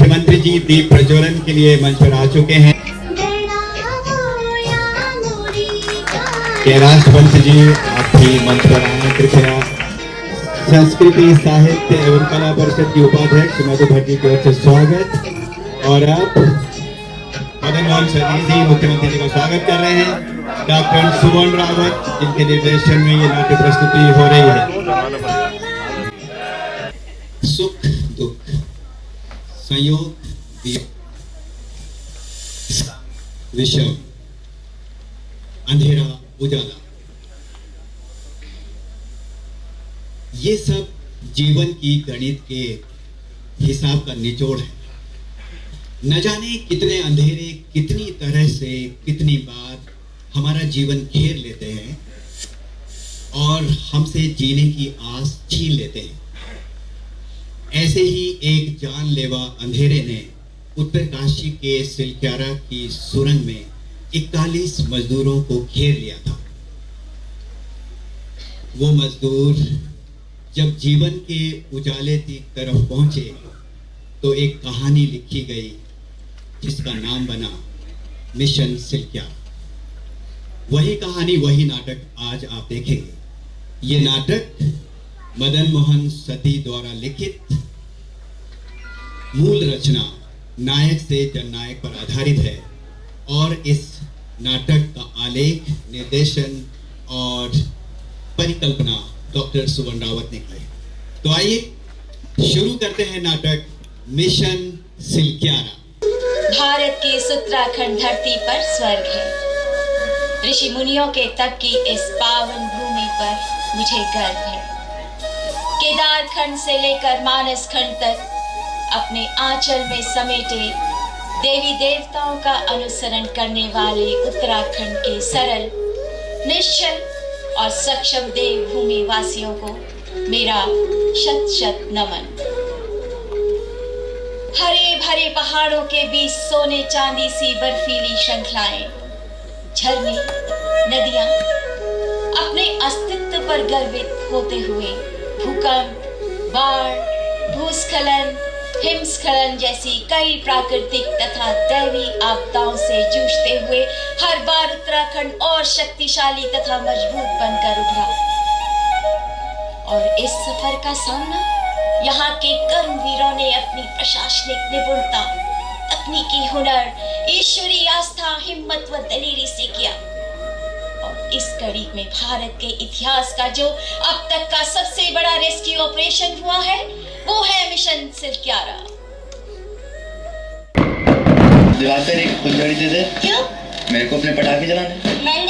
मुख्यमंत्री जी दीप प्रज्वलन के लिए मंच पर आ चुके हैं। कैलाश पंत जी आप भी मंच पर आए कृपया। संस्कृति साहित्य एवं कला परिषद की उपाध्यक्ष मधु भट्ट जी की ओर से स्वागत। और अब मदन मोहन सतीश जी मुख्यमंत्री जी का स्वागत कर रहे हैं। डॉक्टर सुवर्ण रावत जिनके निर्देशन में ये नाट्य प्रस्तुति हो रही है। सुख दुख संयोग विषम अंधेरा उजाला, ये सब जीवन की गणित के हिसाब का निचोड़ है। न जाने कितने अंधेरे कितनी तरह से कितनी बार हमारा जीवन घेर लेते हैं और हमसे जीने की आस छीन लेते हैं। ऐसे ही एक जानलेवा अंधेरे ने उत्तरकाशी के सिलक्यारा की सुरंग में 41 मजदूरों को घेर लिया था। वो मजदूर जब जीवन के उजाले की तरफ पहुंचे तो एक कहानी लिखी गई जिसका नाम बना मिशन सिलक्यारा। वही कहानी वही नाटक आज आप देखेंगे। ये नाटक मदन मोहन सती द्वारा लिखित मूल रचना नायक से जननायक पर आधारित है और इस नाटक का आलेख निर्देशन और परिकल्पना डॉक्टर सुवर्ण रावत ने की। तो आइए शुरू करते हैं नाटक मिशन सिलक्यारा। भारत की इस उत्तराखंड धरती पर स्वर्ग है। ऋषि मुनियों के तप की इस पावन भूमि पर मुझे गर्व है। केदार खंड से लेकर मानस खंड तक अपने आंचल में समेटे देवी देवताओं का अनुसरण करने वाले उत्तराखंड के सरल, निश्चल और सक्षम देवभूमि वासियों को मेरा शत शत नमन। हरे भरे पहाड़ों के बीच सोने चांदी सी बर्फीली श्रृंखलाएं, झरने, नदियां अपने अस्तित्व पर गर्वित होते हुए भूकंप, बाढ़, भूस्खलन, हिमस्खलन जैसी कई प्राकृतिक तथा दैवी आपदाओं से जूझते हुए हर बार उत्तराखंड और शक्तिशाली तथा मजबूत बनकर उभरा। और इस सफर का सामना यहाँ के कर्मवीरों ने अपनी प्रशासनिक निपुणता, तकनीकी हुनर, ईश्वरीय आस्था, हिम्मत व दलेरी से किया। और इस कड़ी में भारत के इतिहास का जो अब तक का सबसे बड़ा रेस्क्यू ऑपरेशन हुआ है वो है मिशन सिलक्यारा। दीवार पर एक फुलझड़ी दे दे। क्यों? मेरे को अपने पटाखे जलाने। नहीं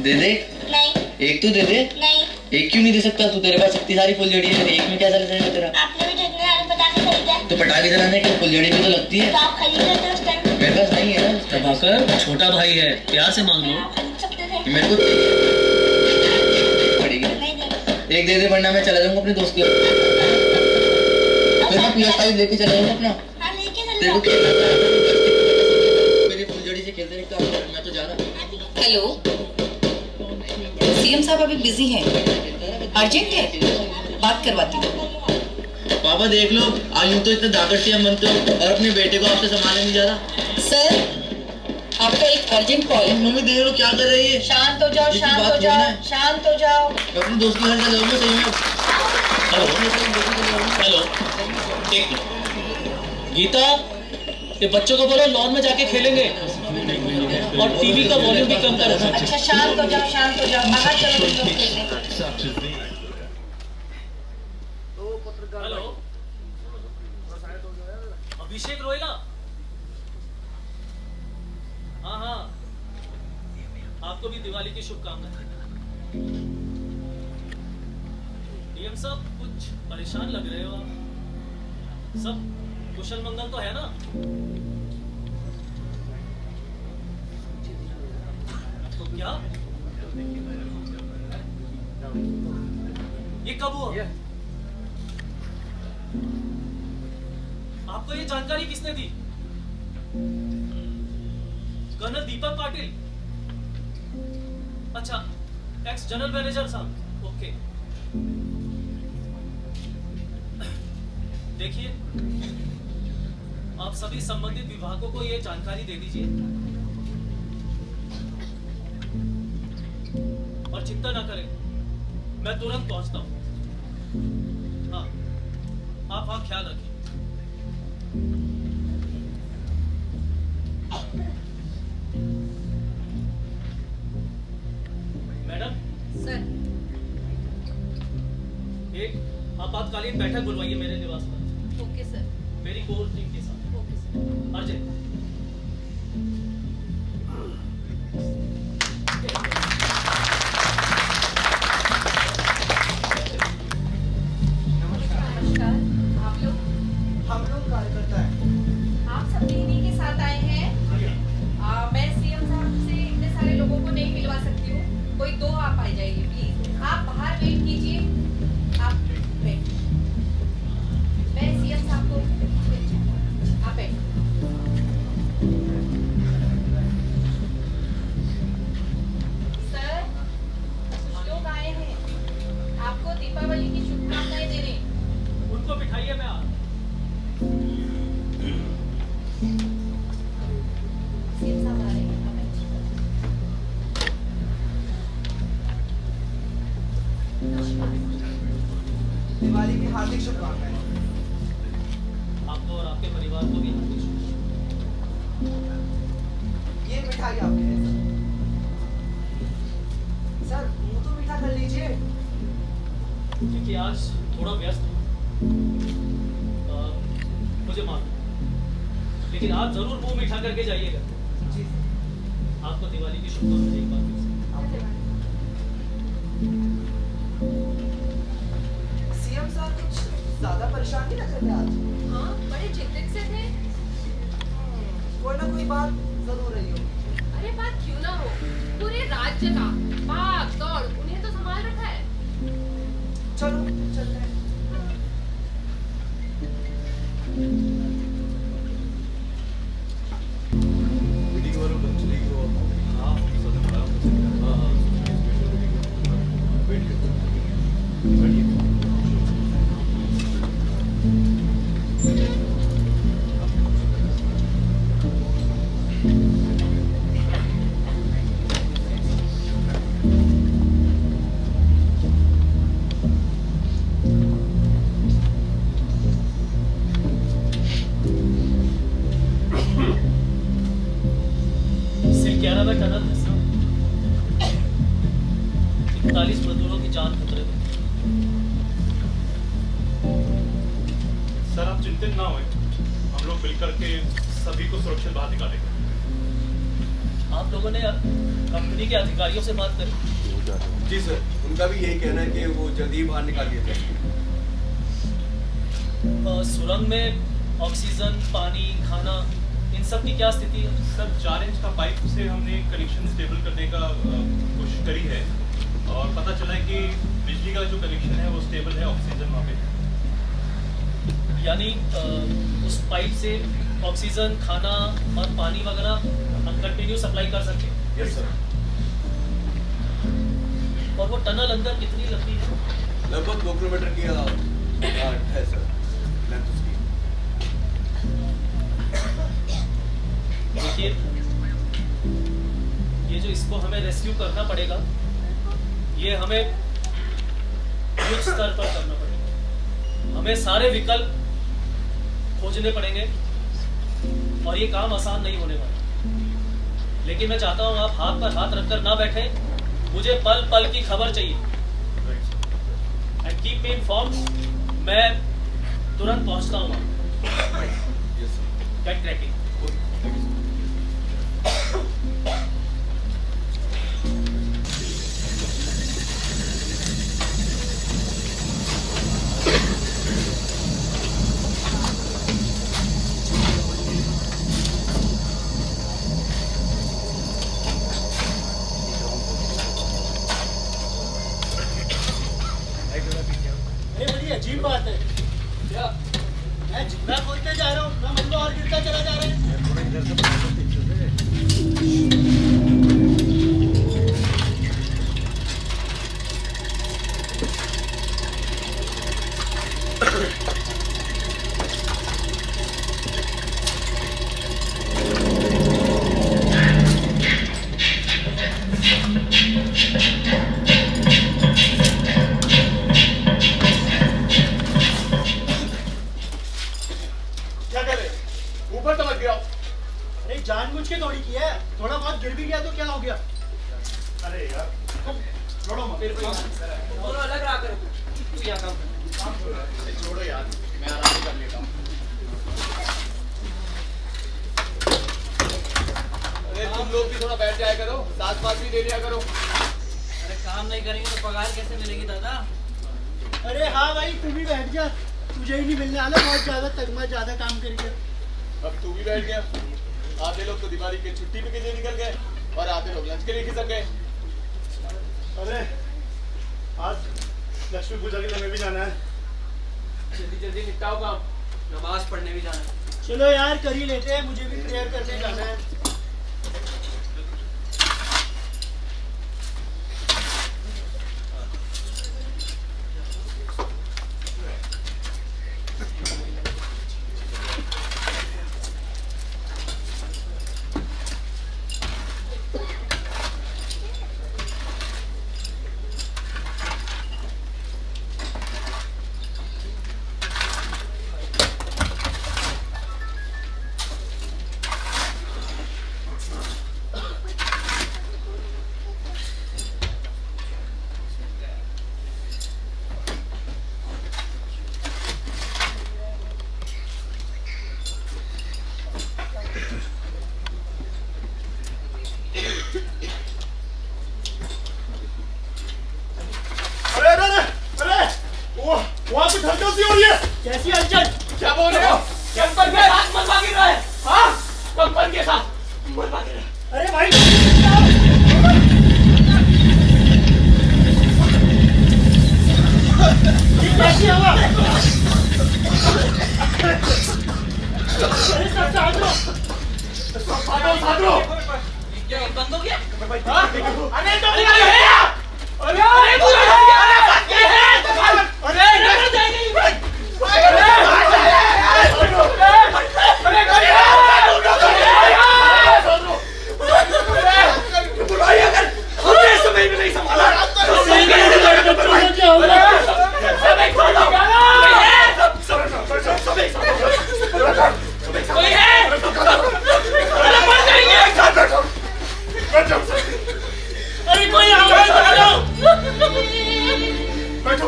दे दे। नहीं। एक तो दे दे। नहीं। एक क्यों नहीं दे सकता तू? तेरे पास इतनी सारी फुलझड़ी है, एक में क्या चल जाएगा तेरा? आपने भी जितने सारे पटाखे खरीदे तो पटाखे जलाने की फुलझड़ी भी तो लगती है। तो आप खरीद लेते उस टाइम। मेरे पास नहीं है ना। प्रभाकर छोटा भाई है, प्यार से मांग लो। आप खरीद सकते थे। मेरे को पड़ेगी। नहीं नहीं। एक दे दे वरना मैं चला जाऊंगा अपने दोस्त के। मैं PS5 लेके चला जाऊंगा अपना। हाँ लेके चल तेरे को जाओ। मेरी फुलझड़ी से खेलते नहीं तो मैं तो जा रहा। हेलो, सीएम साहब अभी बिजी हैं, अर्जेंट है, बात करवाती हूँ। पापा देख लो, आज यूं तो इतना दाकर सीएम बनते हो और अपने बेटे को आपसे संभालने नहीं जा रहा। सर, आपका एक अर्जेंट कॉल है। मम्मी देख लो क्या कर रही है। शांत हो जाओ, जिसकी शांत बात हो जाओ, बोलना है। शांत हो जाओ। मैं अपने दोस्त के घर चला जाऊंगा सही में। हेलो, एक मिनट। गीता, ये बच्चों को बोलो लॉन में जाके खेलेंगे और टीवी का वॉल्यूम भी कम करो। अच्छा शांत हो जाओ, शांत हो जाओ, बाहर चलो तुम लोग खेलने। हेलो, अभिषेक रोएगा? हाँ हाँ, आपको भी दिवाली की शुभकामनाएं। डीएम साहब कुछ परेशान लग रहे हो आप। सब कुशल मंगल तो है ना? तो क्या ये कब हुआ? आपको ये जानकारी किसने दी? कर्नल दीपक पाटिल। अच्छा, एक्स जनरल मैनेजर साहब। ओके, देखिए आप सभी संबंधित विभागों को ये जानकारी दे दीजिए और चिंता ना करें, मैं तुरंत पहुंचता हूं। हाँ, आप ख्याल रखिए। मैडम, सर, एक आपातकालीन बैठक बुलवाइए मेरे निवास पर। Okay sir. मेरी कोर टीम के साथ। Okay sir. अर्जेंट। नमस्कार। हम लोग कार्यकर्ता हैं। आप सब इन्हीं के साथ आए हैं। मैं सीएम साहब से इतने सारे लोगों को नहीं मिलवा सकती हूँ, कोई दो आप आ जाइए प्लीज। आप बाहर वेट कीजिए, आप वेट। मैं सीएम साहब को आप बैठ। सर, कुछ लोग आए हैं आपको दीपावली की शुभकामनाएं देने। उनको बिठाइए, मैं आ रहा हूं। सीएम साहब आ रहे हैं, आप बैठिए। दिवाली की हार्दिक शुभकामनाएं। आपको और आपके परिवार को भी हार्दिक शुभकामनाएं। ये मिठाई आपके लिए सर। मुंह तो मीठा कर लीजिए। क्योंकि आज थोड़ा व्यस्त हूँ, मुझे मालूम, लेकिन आप जरूर मुंह मीठा करके जाइएगा। जी आपको दिवाली की शुभकामनाएं एक बार फिर से। सीएम साहब कुछ ज्यादा परेशान नहीं लग रहे थे आज। हाँ, बड़े चिंतित से थे। कोई ना कोई बात जरूर रही होगी। अरे बात क्यों ना हो, पूरे राज्य का भाग दौड़ उन्हें तो संभाल रखा है। चलो चलते हैं। सिर्फ 11 में टनल धंसा, 41 मजदूरों की जान खतरे में। सर आप चिंतित ना हों, हम लोग मिलकर के सभी को सुरक्षित बाहर निकालेंगे। आप लोगों ने कंपनी के अधिकारियों से बात करी? जी सर, उनका भी यही कहना है कि वो जल्दी ही बाहर निकाल दिया जाए। सुरंग में ऑक्सीजन, पानी, खाना, इन सब की क्या स्थिति है? सर 4 इंच का पाइप से हमने कनेक्शन स्टेबल करने का कोशिश करी है और पता चला है कि बिजली का जो कनेक्शन है वो स्टेबल है, ऑक्सीजन वहाँ पे। यानी उस पाइप से ऑक्सीजन, खाना और पानी वगैरह हम कंटिन्यू सप्लाई कर सकते हैं। Yes sir. और वो टनल अंदर कितनी लंबी है? लगभग 2 किलोमीटर की है सर लेंथ उसकी। देखिए, ये जो इसको हमें रेस्क्यू करना पड़ेगा, ये हमें युद्ध स्तर पर करना पड़ेगा। हमें सारे विकल्प खोजने पड़ेंगे और ये काम आसान नहीं होने वाला। लेकिन मैं चाहता हूं आप हाथ पर हाथ रखकर ना बैठे, मुझे पल पल की खबर चाहिए। एंड कीप मी इन्फॉर्म्ड, मैं तुरंत पहुंचता हूं वहां। Yes sir. Get tracking. Thank you sir. ये बड़ी अजीब बात है। क्या मैं जितना खोदते जा रहा हूँ, मैं मंदो और गिरता चला जा रहा है। जानबूझ के थोड़ी किया है, थोड़ा बहुत गिर भी गया तो क्या हो गया। अरे यार छोड़ो मत, दोनों अलग रहा करो। तू यहाँ काम कर। छोड़ो यार, मैं आराम कर लेता हूँ। अरे तुम लोग भी थोड़ा बैठ जाया करो, साथ बात भी दे लिया करो। अरे काम नहीं करेंगे तो पगार कैसे मिलेगी दादा? अरे हाँ भाई तू भी बैठ जा, तुझे ही नहीं मिलने वाला, बहुत ज्यादा तगमा ज्यादा काम करेंगे। अब तू भी बैठ गया। आधे लोग तो दिवाली की छुट्टी पे के लिए निकल गए और आधे लोग लंच के लिए खिसक गए। अरे आज लक्ष्मी पूजा के लिए हमें भी जाना है। जल्दी जल्दी निपटाओ काम, नमाज पढ़ने भी जाना है। चलो यार कर ही लेते हैं, मुझे भी प्रेयर करने जाना है। वहाँ कुछ हलचल सी हो रही है। कैसी हलचल? क्या बोल रहे हो? कंपन के साथ मलबा गिर रहा है। हाँ, कंपन के साथ मलबा गिर रहा है। अरे भाई ये कैसी हवा? अरे सब साथ लो। क्या बंद हो गया? हाँ? अरे तो अरे कोई आवाज डालो। बैठो।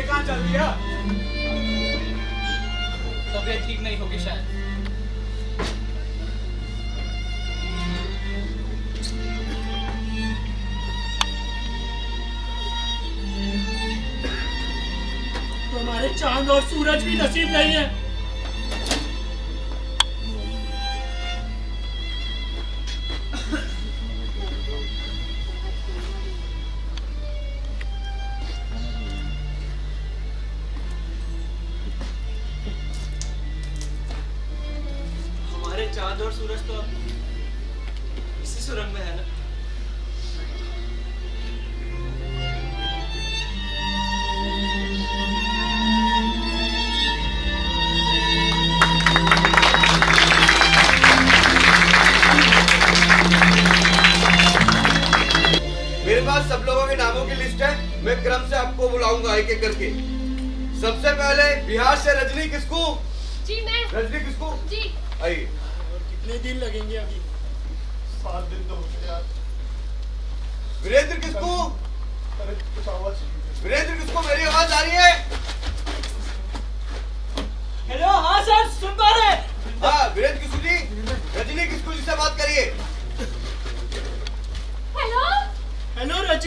कहाँ चल रही है? तबीयत ठीक नहीं होगी शायद। तो हमारे चांद और सूरज भी नसीब नहीं है। हमारे चांद और सूरज तो इसी सुरंग में है ना। मेरे पास सब लोगों के नामों की लिस्ट है। मैं क्रम से आपको बुलाऊंगा एक एक करके। सबसे पहले बिहार से रजनी किसको? जी मैं। रजनी किसको? जी। आइए। कितने दिन लगेंगे अभी? 7 दिन तो हो गए यार। वीरेंद्र किसको? अरे कुछ आवाज। वीरेंद्र किसको? मेरी आवाज आ रही है? हेलो, हाँ सर, सुन पा रहे हैं। हाँ, वीरेंद्र किसको जी? रजनी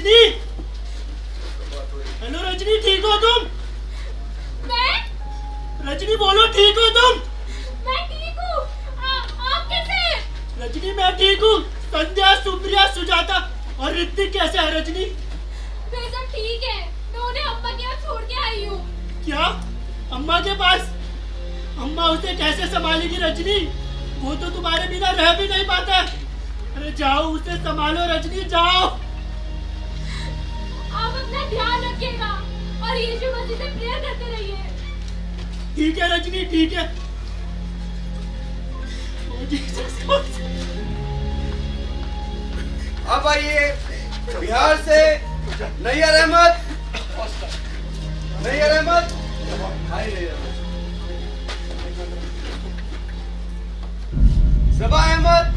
रजनी, हेलो रजनी, ठीक हो तुम? मैं? रजनी बोलो, ठीक हो तुम? मैं ठीक हूँ। आप कैसे? रजनी मैं ठीक हूँ। संध्या, सुप्रिया, सुजाता और ऋतिक कैसे है रजनी? वे सब ठीक है। मैं उन्हें अम्मा के यहाँ छोड़ के आई हूँ। क्या? अम्मा के पास? अम्मा उसे कैसे संभालेगी रजनी? वो तो तुम्हारे बिना रह भी नहीं पाता। अरे जाओ, उसे संभालो रजनी, जाओ। आप अपना ध्यान रखिएगा और यीशु मसीह से प्रेयर करते रहिए। ठीक है रजनी, ठीक है। अब आइए बिहार से नैयर अहमद। नैयर अहमद, सबा अहमद,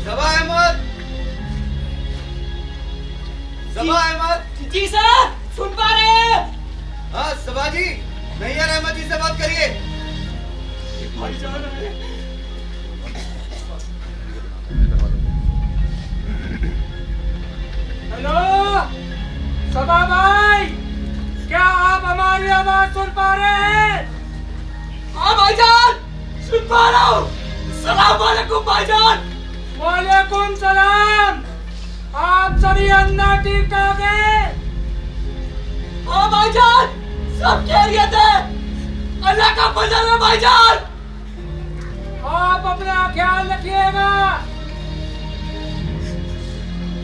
सबा अहमद, सबा अहमद। जी सर, सुन पा रहे हैं। हाँ सबा जी, नैयर अहमद जी से बात करिए। भाई जा रहे हैं। हेलो सबा भाई, क्या आप हमारी आवाज सुन पा रहे हैं? हाँ भाईजान, सुन पा रहा हूँ। सलाम वालेकुम भाईजान। वालेकुम सलाम। आप सभी अंदर ठीक ठाक हैं? हाँ भाईजान, सब खैरियत है। अल्लाह का फजल है भाईजान। आप अपना ख्याल रखिएगा।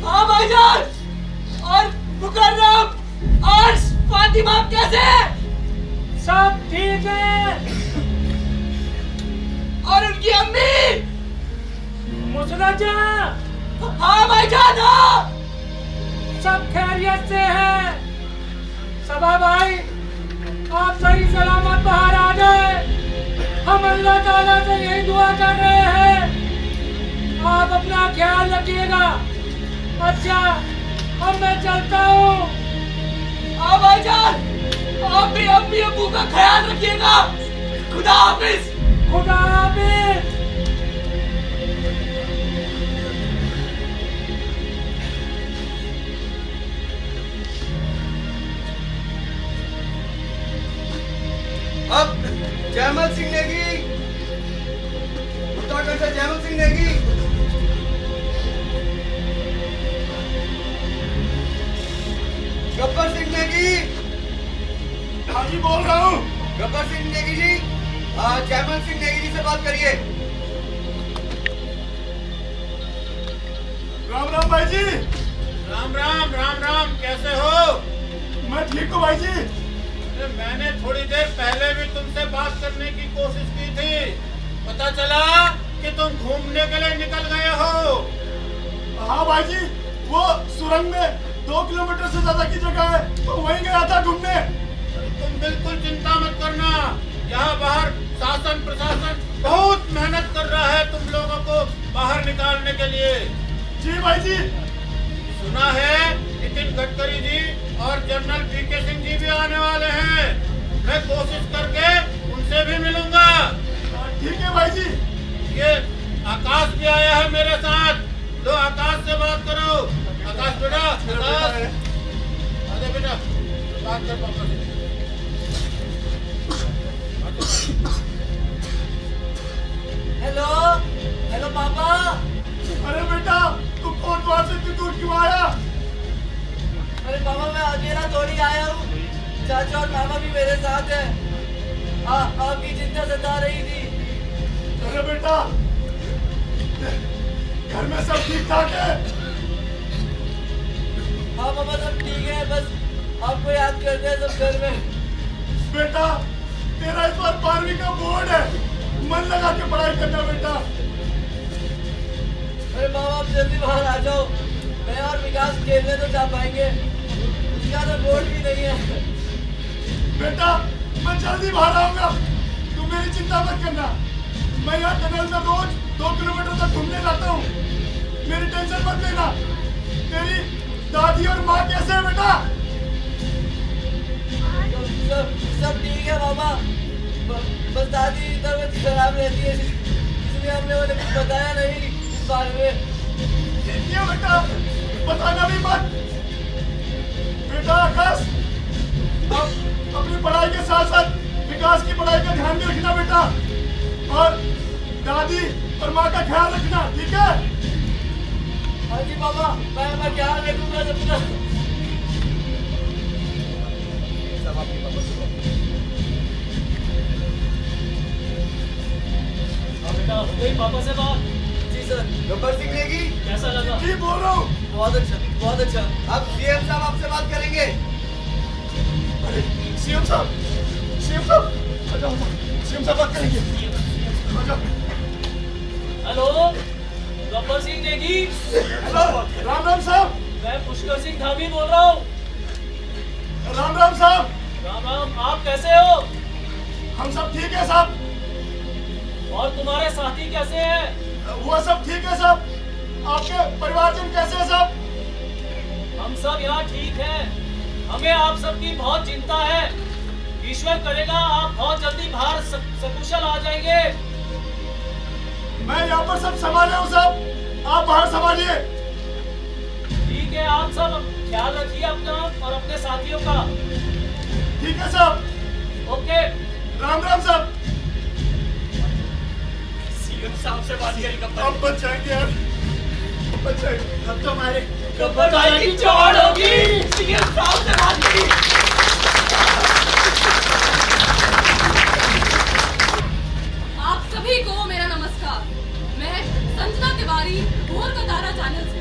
हाँ भाईजान। और मुकर्रम, अर्श, फातिमा कैसे? सब ठीक है। और उनकी अम्मी मुसरजा? हाँ भाईजान, हाँ, सब खैरियत से है। सबा भाई, आप सही सलामत बाहर आ गए। हम अल्लाह ताला से यही दुआ कर रहे हैं। आप अपना ख्याल रखिएगा। अच्छा, अब मैं चलता हूँ। हाँ भाईजान, आप भी अम्मी अब्बू का ख्याल रखिएगा। खुदा हाफिज। खुदा हाफिज। अब जयमल सिंह नेगी, उत्तराखंड से जयमल सिंह नेगी। गब्बर सिंह नेगी। हाँ जी, बोल रहा हूँ। गब्बर सिंह नेगी जी, जयमल सिंह नेगी जी से बात करिए। राम राम भाई जी। राम राम, राम राम, कैसे हो? मैं ठीक हूँ भाई जी। मैंने थोड़ी देर पहले भी तुमसे बात करने की कोशिश की थी। पता चला कि तुम घूमने के लिए निकल गए हो। हाँ भाई जी, वो सुरंग में 2 किलोमीटर से ज्यादा की जगह है, तो वहीं गया था घूमने। तुम बिल्कुल चिंता मत करना। यहाँ बाहर शासन प्रशासन बहुत मेहनत कर रहा है तुम लोगों को बाहर निकालने के लिए। जी भाई जी। सुना है नितिन गडकरी जी और जनरल वीके सिंह जी भी आने वाले हैं। मैं कोशिश करके उनसे भी मिलूंगा। ठीक है भाई जी। ये आकाश भी आया है मेरे साथ। लो आकाश से बात करो। आकाश बेटा, आकाश अरे बेटा बात कर पापा से। हेलो, हेलो पापा। अरे बेटा, तू कोटद्वार से इतनी दूर क्यों आया? अरे पापा, मैं अकेला थोड़ी आया हूँ। चाचा और मामा भी मेरे साथ हैं। आपकी चिंता सता रही थी। अरे बेटा, घर में सब ठीक ठाक है? हाँ पापा, सब ठीक है। बस आपको याद करते हैं सब घर में। बेटा, तेरा इस बार 12वीं का बोर्ड है, मन लगा के पढ़ाई करना बेटा। अरे मामा, आप जल्दी बाहर आ जाओ। मैं और विकास खेलने तो जा पाएंगे, उसका तो बोर्ड भी नहीं है। बेटा, मैं जल्दी बाहर आऊंगा, तुम मेरी चिंता मत करना। मैं यहाँ टनल में रोज 2 किलोमीटर तक घूमने जाता हूँ, मेरी टेंशन मत लेना। तेरी दादी और माँ कैसे है बेटा? सब ठीक है मामा। बस दादी तबीयत खराब रहती है, इसलिए हम लोगों ने कुछ बताया नहीं इस बारे में। ठीक है बेटा, बताना भी मत। बेटा आकाश, अब अपनी पढ़ाई के साथ साथ विकास की पढ़ाई का ध्यान भी रखना बेटा, और दादी और माँ का ख्याल रखना, ठीक है? हाँ जी पापा, मैं ख्याल रखूंगा सबका। बेटा हो गई पापा से बात? जी सर। गब्बर सिंह नेगी, कैसा लगा? जी बोल रहा हूँ। बहुत अच्छा, बहुत अच्छा। अब सीएम साहब आपसे बात करेंगे। अरे सीएम साहब, सीएम साहब, आ जाओ, सीएम साहब बात करेंगे, आ जाओ। हेलो, गब्बर सिंह नेगी। हेलो, राम राम साहब। मैं पुष्कर सिंह धामी बोल रहा हूँ। राम राम साहब। राम राम, आप कैसे हो? हम सब ठीक है साहब। और तुम्हारे साथी कैसे हैं? वो सब ठीक है साहब। आपके परिवारजन कैसे हैं साहब? हम सब यहाँ ठीक हैं। हमें आप सबकी बहुत चिंता है। ईश्वर करेगा आप बहुत जल्दी बाहर सकुशल आ जाएंगे। मैं यहाँ पर सब संभाले हूँ साहब, आप बाहर संभालिए। ठीक है, आप सब ख्याल रखिए अपना और अपने साथियों का। ठीक है साहब। ओके, राम राम साहब। सीएम साहब से बात करें गब्बर। अब बच जाएंगे यार, बच जाएंगे। अब तो हमारे गब्बर भाई की चौड़ होगी। सीएम साहब से बात करी। आप सभी को मेरा नमस्कार। मैं संजना तिवारी, भोर का तारा चैनल से।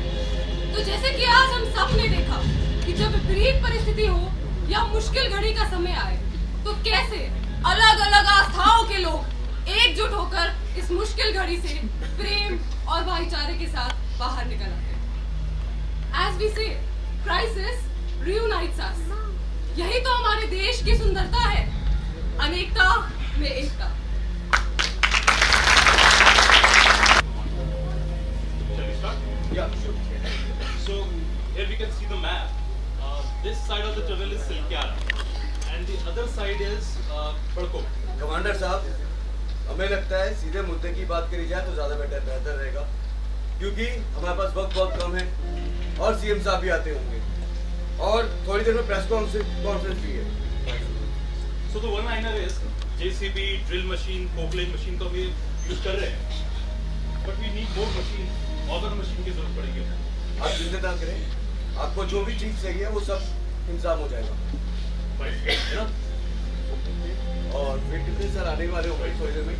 तो जैसे कि आज हम सब ने देखा कि जब विपरीत परिस्थिति हो या मुश्किल घड़ी का समय आए, तो कैसे अलग अलग आस्थाओं के लोग एकजुट होकर इस मुश्किल घड़ी से प्रेम और भाईचारे के साथ बाहर निकल आते हैं। As we say, crisis reunites us. यही तो हमारे देश की सुंदरता है, अनेकता में एकता। Yeah, sure. So here we can see the map. This side of the tunnel is Silkyara, and the other side is Badko. Commander साहब, हमें लगता है सीधे मुद्दे की बात करी जाए तो ज्यादा बेहतर रहेगा, क्योंकि हमारे पास वक्त बहुत कम है और सीएम साहब भी आते होंगे और थोड़ी देर में प्रेस कॉन्फ्रेंस भी है। So the one-liner is JCB, drill machine, forklift machine तो भी यूज कर रहे हैं, but we need more machine, other machine की जरूरत पड़ेगी। आप चिंता ना करें, आपको जो भी चीज चाहिए वो सब इंतजाम हो जाएगा, है ना? और फिर कितने सर आने वाले हो भाई थोड़ी देर में?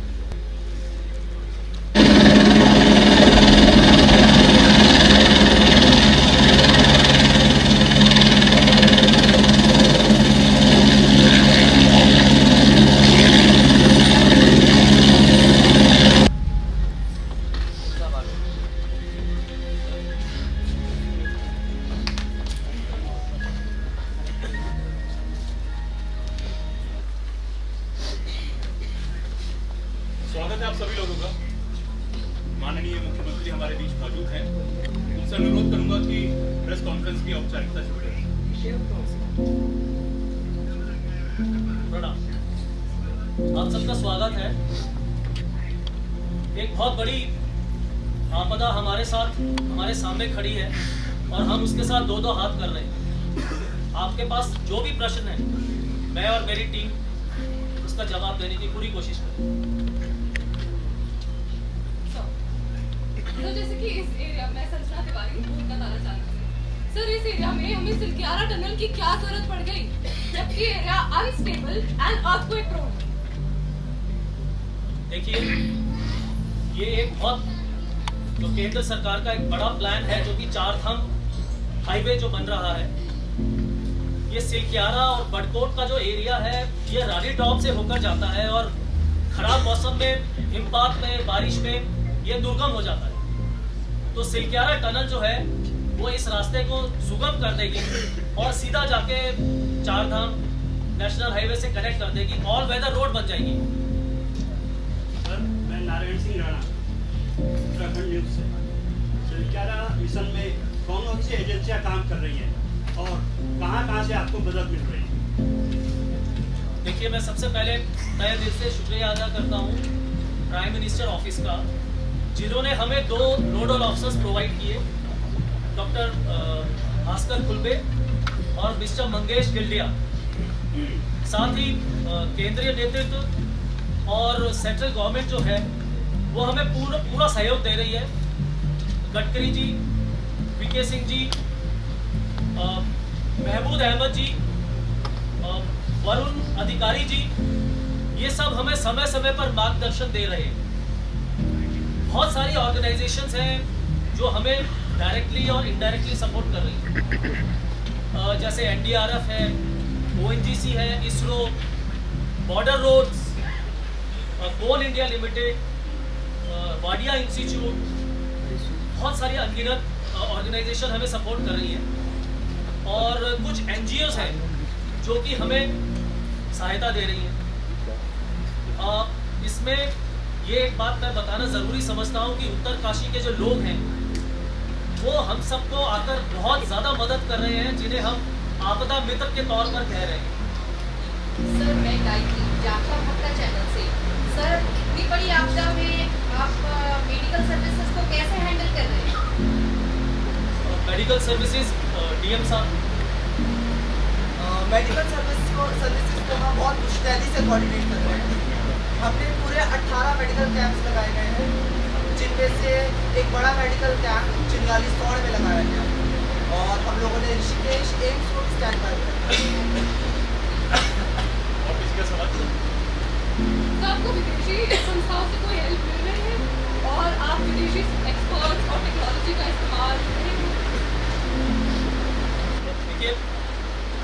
स्वागत है आप सभी लोगों का। माननीय मुख्यमंत्री हमारे बीच मौजूद हैं। उनसे अनुरोध करूंगा कि प्रेस कॉन्फ्रेंस की औपचारिकता शुरू करें। प्रणाम, आप सबका स्वागत है। एक बहुत बड़ी आपदा हमारे सामने खड़ी है और हम उसके साथ दो हाथ कर रहे हैं। आपके पास जो भी प्रश्न है, मैं और मेरी टीम उसका जवाब देने की पूरी कोशिश करें। तो जैसे कि इस एरिया में संजना तिवारी भोर का तारा चैनल से, सर इस एरिया में हमें सिलक्यारा टनल की क्या जरूरत पड़ गई, जबकि area unstable and earthquake prone. देखिए, ये एक बहुत जो केंद्र सरकार का एक बड़ा प्लान है, जो कि चारधाम हाईवे जो बन रहा है, ये सिलक्यारा और बड़कोट का जो एरिया है, ये रानी टॉप से होकर जाता है और खराब मौसम में, हिमपात में, बारिश में ये दुर्गम हो जाता है। तो सिलक्यारा टनल जो है वो इस रास्ते को सुगम कर देगी और सीधा जाके चारधाम नेशनल हाईवे से कनेक्ट कर देगी, ऑल वेदर रोड बन जाएगी। सर, मैं नारायण सिंह राणा, उत्तराखंड न्यूज से। सिलक्यारा मिशन में कौन कौन सी एजेंसियां काम कर रही हैं और कहां से आपको मदद मिल रही है? देखिए, मैं सबसे पहले तहे दिल से शुक्रिया अदा करता हूँ प्राइम मिनिस्टर ऑफिस का, जिन्होंने हमें 2 नोडल ऑफिसर्स प्रोवाइड किए, डॉक्टर भास्कर खुलबे और मिस्टर मंगेश गिल्डिया, साथ ही केंद्रीय नेतृत्व और सेंट्रल गवर्नमेंट जो है वो हमें पूरा सहयोग दे रही है। गडकरी जी, वीके सिंह जी, महमूद अहमद जी, वरुण अधिकारी जी, ये सब हमें समय समय पर मार्गदर्शन दे रहे हैं। बहुत सारी ऑर्गेनाइजेशंस हैं जो हमें डायरेक्टली और इनडायरेक्टली सपोर्ट कर रही हैं, जैसे एनडीआरएफ है, ओएनजीसी है, इसरो, बॉर्डर रोड्स, कोल इंडिया लिमिटेड, वाडिया इंस्टीट्यूट, बहुत सारी अनगिनत ऑर्गेनाइजेशन हमें सपोर्ट कर रही हैं और कुछ एनजीओज हैं जो कि हमें सहायता दे रही हैं। इसमें ये एक बात मैं बताना ज़रूरी समझता हूँ कि उत्तरकाशी के जो लोग हैं वो हम सबको आकर बहुत ज़्यादा मदद कर रहे हैं, जिन्हें हम आपदा मित्र के तौर पर कह रहे हैं। सर मैं गायत्री जाखा भक्ता चैनल से। सर इतनी बड़ी आपदा में आप मेडिकल सर्विसेज को कैसे हैंडल कर रहे हैं? मेडिकल सर्विसेज डीएम साहब। मेडिकल सर्विसेज को हम बहुत मुस्तैदी से कोऑर्डिनेट कर रहे हैं। हमने पूरे 18 मेडिकल कैंप्स लगाए गए हैं, जिनमें से एक बड़ा मेडिकल कैंप चिंगालीसौड़ में लगाया गया और हम लोगों ने ऋषिकेश एम्स को स्टैंड बाय किया। और किसी का सवाल? तो आपको विदेशी संस्थाओं से कोई हेल्प मिल रही है और आप विदेशी एक्सपर्ट्स और टेक्नोलॉजी का इस्तेमाल करेंगे? देखिए,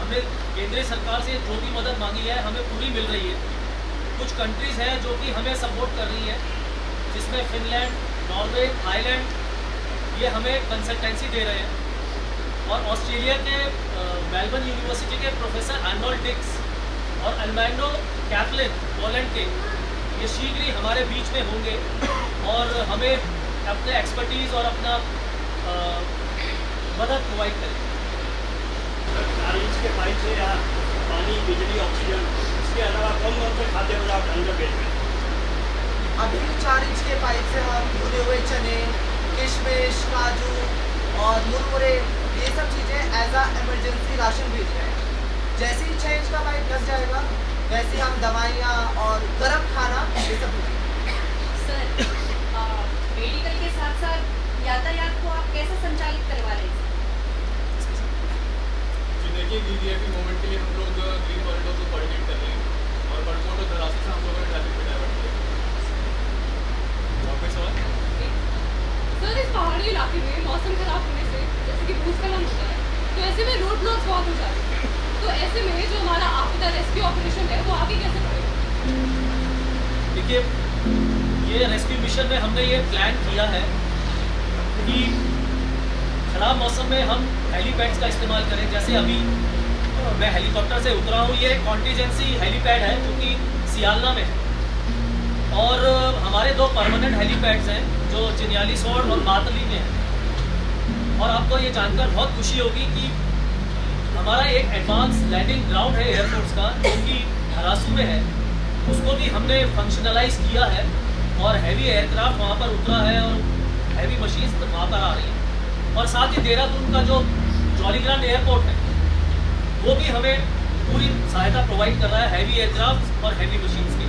हमने केंद्रीय सरकार से जो भी मदद मांगी है हमें पूरी मिल रही है। कुछ कंट्रीज़ हैं जो कि हमें सपोर्ट कर रही है, जिसमें फिनलैंड, नॉर्वे, थाईलैंड, ये हमें कंसल्टेंसी दे रहे हैं और ऑस्ट्रेलिया के मेलबर्न यूनिवर्सिटी के प्रोफेसर आर्नोल्ड डिक्स और अल्मैंडो कैप्लिन पोलैंड के, ये शीघ्र ही हमारे बीच में होंगे और हमें अपने एक्सपर्टीज़ और अपना मदद प्रोवाइड करेंगे। 4 इंच के पाइप से या पानी, बिजली, ऑक्सीजन, इसके अलावा कौन से खाद्य पदार्थ अंदर भेज रहे हैं? अभी 4 इंच के पाइप से हम भुने हुए चने, किशमिश, काजू और मुरमुरे, ये सब चीज़ें एज आ इमरजेंसी राशन भेज रहे हैं। जैसे ही 6 इंच का पाइप लग जाएगा वैसे ही हम दवाइयाँ और गर्म खाना ये सब भेजेंगे। सर मेडिकल के साथ साथ यातायात को आप कैसे संचालित करवा रहे हैं? देखिए DGFE मूवमेंट के लिए हम लोग ग्रीन कॉरिडोर को कोऑर्डिनेट कर रहे हैं और बड़कोट और धरासी से हम लोगों ने ट्रैफिक को डाइवर्ट किया। और कोई सवाल? सर इस पहाड़ी इलाके में मौसम खराब होने से जैसे कि भूस्खलन होता है, तो ऐसे में रोड ब्लॉक्स बहुत हो जाते हैं, तो ऐसे में जो हमारा आपदा रेस्क्यू ऑपरेशन है वो आगे कैसे बढ़ेगा? देखिए, ये रेस्क्यू मिशन में हमने ये प्लान किया है कि खराब मौसम में हम हेलीपैड्स का इस्तेमाल करें। जैसे अभी मैं हेलीकॉप्टर से उतरा हूँ, ये कॉन्टीजेंसी हेलीपैड है जो कि सियालना में है और हमारे 2 परमानेंट हेलीपैड्स हैं जो चिन्यालीसौड़ और मातली में हैं। और आपको ये जानकर बहुत खुशी होगी कि हमारा एक एडवांस लैंडिंग ग्राउंड है एयरफोर्स का जो कि धरासू में है, उसको भी हमने फंक्शनलाइज किया है और हैवी एयरक्राफ्ट वहाँ पर उतरा है और हैवी मशीन्स वहाँ पर आ रही हैं। और साथ ही देहरादून का जो जॉलीग्रांट एयरपोर्ट है वो भी हमें पूरी सहायता प्रोवाइड कर रहा है हैवी एयरक्राफ्ट और हैवी मशीन्स की।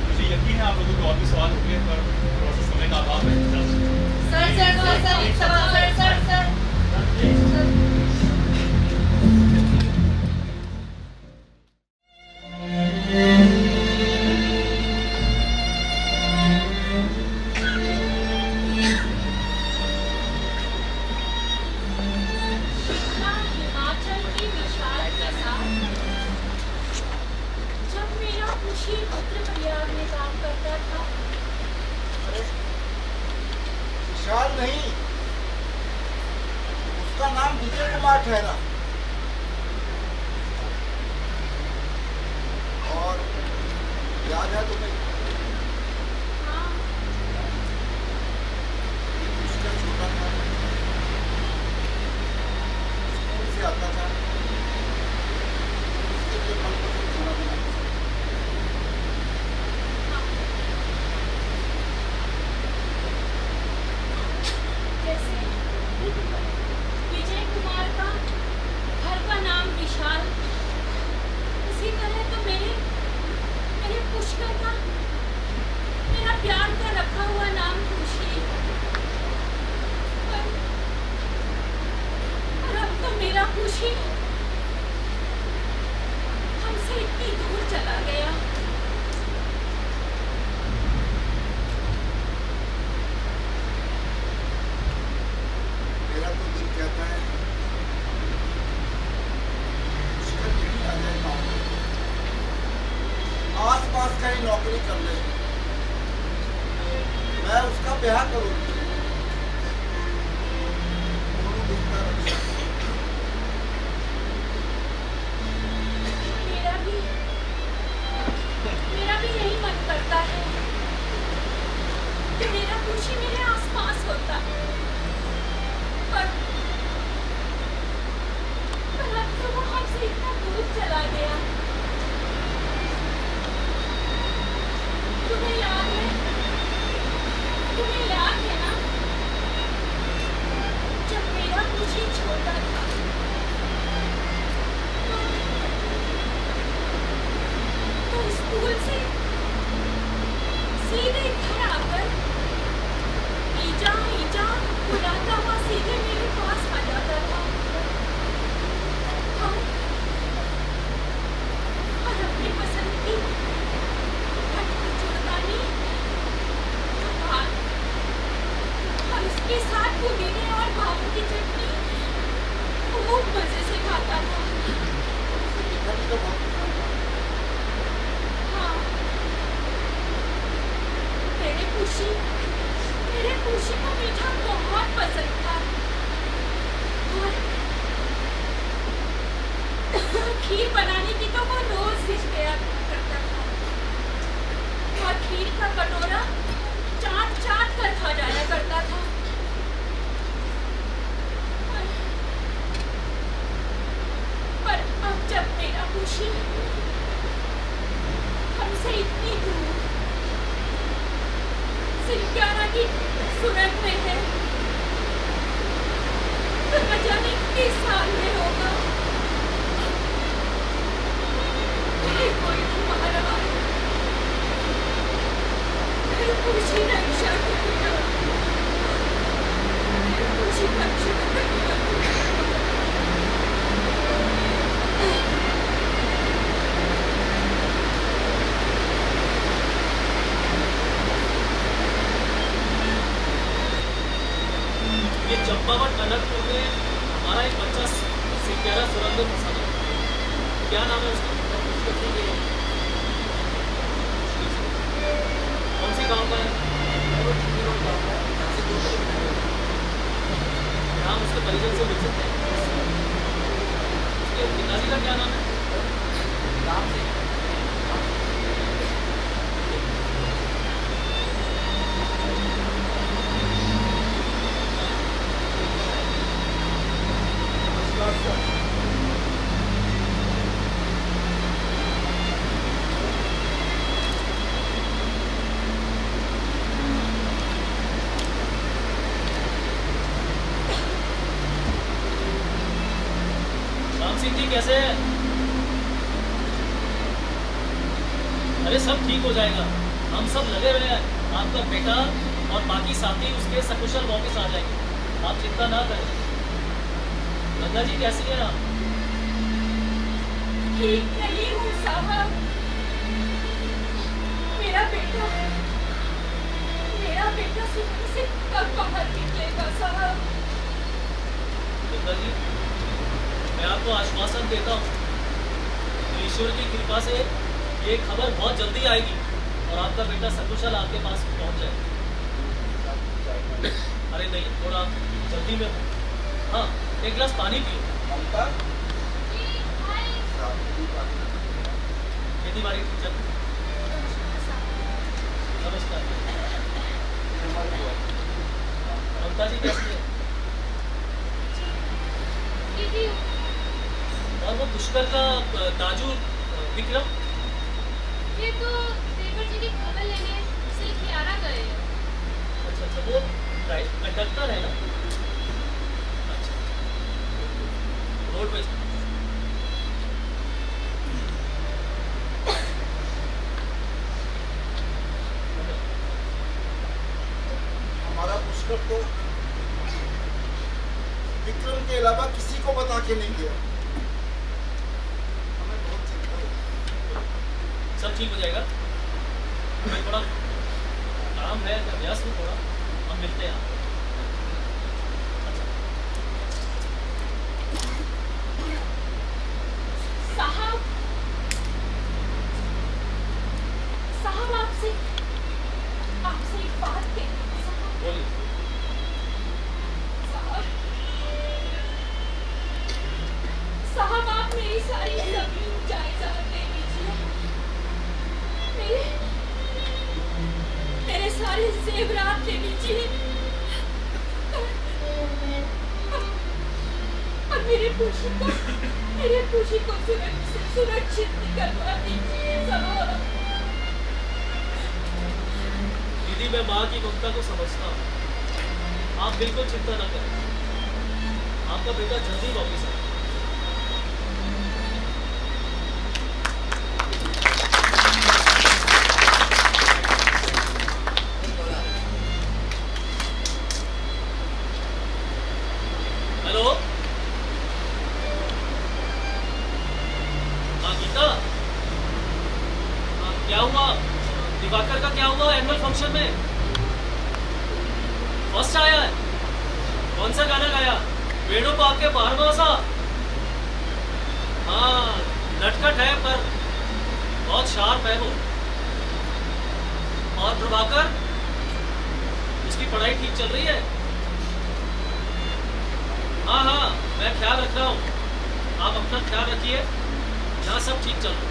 मुझे यकीन है आप लोगों को और भी सवाल होंगे, पर थोड़ा सा समय का अभाव है। सर एक सवाल सर। विशाल नहीं, उसका नाम विजय कुमार ठहरा और याद है तुम्हें? उसका छोटा था, स्कूल से आता था, उसके लिए मनपसंद खाना बनाता था। यार उसका ब्याह करो। मेरा भी यही मन करता है कि मेरा खुशी मेरे आसपास होता, पर अब तो वो हमसे इतना दूर चला गया। तुम्हें याद है ना, जब मेरा खुशी छोटा था तो स्कूल से सीधे घर आकर ईजा बुलाता हुआ सीधे मेरे पास आ जाता था। और अपनी पसंद की चुड़दानी और उसके साथ पुदीने और भावों की चटनी खूब मजे से खाता था। हाँ, मेरे खुशी को मीठा बहुत पसंद था और खीर बनाने की तो वो रोज डिश तैयार करता था और खीर का कटोरा चाट कर खा जाया करता था। पर अब जब मेरा खुशी हमसे इतनी दूर सिलगारा की सूरत में है, तो न जाने किस साल में होगा। कोई तुम्हारा खुशी रक्षा करेगा, खुशी रक्षा करेगा। ये चंपावत अनंतपुर में हमारा एक बच्चा सिक्यारा सुरंग में फंसा था। क्या नाम है उसका? कौन सी गांव का है? हम उसके परिजन से मिल सकते हैं? उसके पिताजी का क्या नाम है? राम सिंह। कैसे है? अरे सब ठीक हो जाएगा, हम सब लगे हुए हैं। आपका बेटा और बाकी साथी उसके सकुशल वापस आ जाएंगे, आप चिंता ना करें। गंगा जी कैसी है आप? ठीक नहीं हूँ साहब। मेरा बेटा सुबह से कब बाहर निकलेगा साहब? गंगा जी, मैं आपको आश्वासन देता हूँ, ईश्वर की कृपा से ये खबर बहुत जल्दी आएगी और आपका बेटा सकुशल आपके पास पहुँच जाएगा। अरे नहीं, थोड़ा जल्दी में हो। हाँ, एक गिलास पानी पियो। खेती बाड़ी चल। नमस्कार। ममता जी कैसी है? और वो पुष्कर का दाजू विक्रम? ये तो देवर जी की खबर लेने सिलखियारा गए हैं। अच्छा, वो कंडक्टर है ना? अच्छा, रोडवेज। हमारा पुष्कर तो विक्रम के अलावा किसी को बता के नहीं गया। हमें बहुत चिंता है। सब ठीक हो जाएगा। मैं थोड़ा काम है, व्यस्त हूँ थोड़ा, हम मिलते हैं। साहब आपसे एक बात कहनी बोलिए। साहब आप मेरी सारी जमीन जायदाद ले लीजिए, मेरे सारे जेवरात ले लीजिए और मेरे खुशी को सुरक्षित करवा दीजिए साहब। दीदी मैं माँ की ममता को समझता हूँ, आप बिल्कुल चिंता न करें, आपका बेटा जल्दी वापस आएगा। हेलो, हाँ गीता, हाँ क्या हुआ? दिवाकर का क्या हुआ एनुअल फंक्शन में? फर्स्ट आया है? कौन सा गाना गाया? वेणुपाल के 12वां? हाँ नटखट है पर बहुत शार्प है वो। और प्रभाकर, उसकी पढ़ाई ठीक चल रही है? हाँ हाँ मैं ख्याल रख रहा हूँ, आप अपना ख्याल रखिए, यहाँ सब ठीक चल रहा है।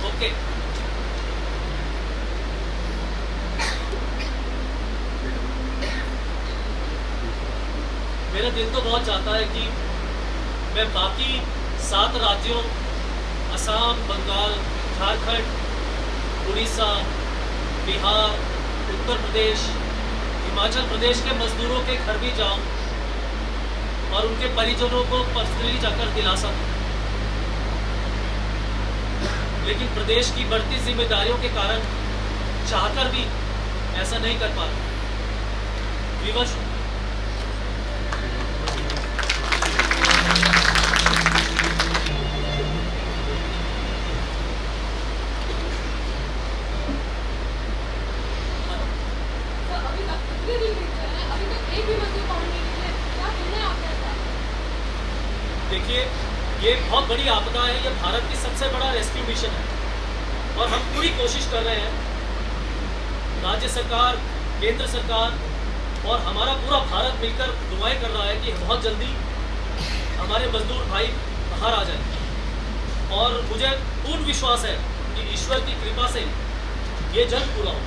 ओके। मेरा दिल तो बहुत चाहता है कि मैं बाकी 7 राज्यों असम, बंगाल, झारखंड, उड़ीसा, बिहार, उत्तर प्रदेश, हिमाचल प्रदेश के मजदूरों के घर भी जाऊं और उनके परिजनों को पर्सनली जाकर दिला सकूं, लेकिन प्रदेश की बढ़ती जिम्मेदारियों के कारण चाहकर भी ऐसा नहीं कर पा रहा। विवश देखिए, ये बहुत बड़ी आपदा है, ये भारत की सबसे बड़ा रेस्क्यू मिशन है और हम पूरी कोशिश कर रहे हैं, राज्य सरकार, केंद्र सरकार और हमारा पूरा भारत मिलकर दुआएं कर रहा है कि बहुत जल्दी हमारे मजदूर भाई बाहर आ जाए और मुझे पूर्ण विश्वास है कि ईश्वर की कृपा से ये जल्द पूरा हो।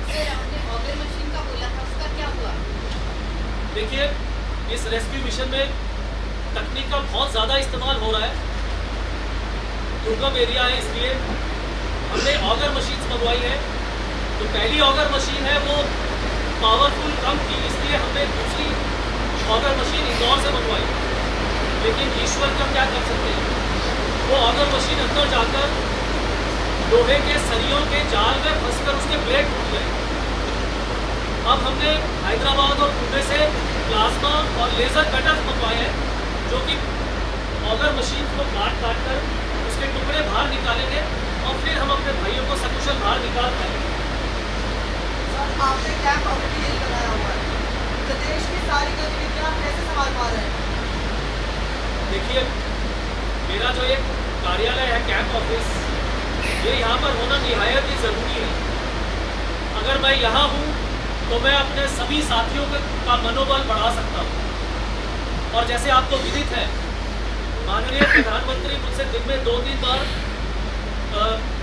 सर आपने ऑगर मशीन का बोला था, उसका क्या हुआ? देखिए, इस रेस्क्यू मिशन में तकनीक का बहुत ज़्यादा इस्तेमाल हो रहा है, दुर्गम एरिया है, इसलिए हमने ऑगर मशीन मंगवाई है। तो पहली ऑगर मशीन है वो पावरफुल कम थी, इसलिए हमने दूसरी ऑगर मशीन इंदौर से मंगवाई, लेकिन ईश्वर का क्या कर सकते हैं, वो ऑगर मशीन अंदर जाकर लोहे के सरियों के जाल में फंसकर उसके ब्लेड टूट गए। अब हमने हैदराबाद और पुणे से प्लाज्मा और लेज़र कटर मंगवाए हैं, जो कि ऑगर मशीन को काट कर उसके टुकड़े बाहर निकालेंगे और फिर हम अपने भाइयों को सकुशल बाहर निकाल पाएंगे। सर आपने कैंप ऑलरेडी यही लगाया हुआ है, प्रदेश की सारी गतिविधियां कैसे संभाल पा रहे हैं? देखिए, मेरा जो एक कार्यालय है, कैंप ऑफिस, ये यहाँ पर होना निहायत ही ज़रूरी है। अगर मैं यहाँ हूँ तो मैं अपने सभी साथियों का मनोबल बढ़ा सकता हूँ। और जैसे आपको विदित है, माननीय प्रधानमंत्री मुझसे दिन में 2-3 बार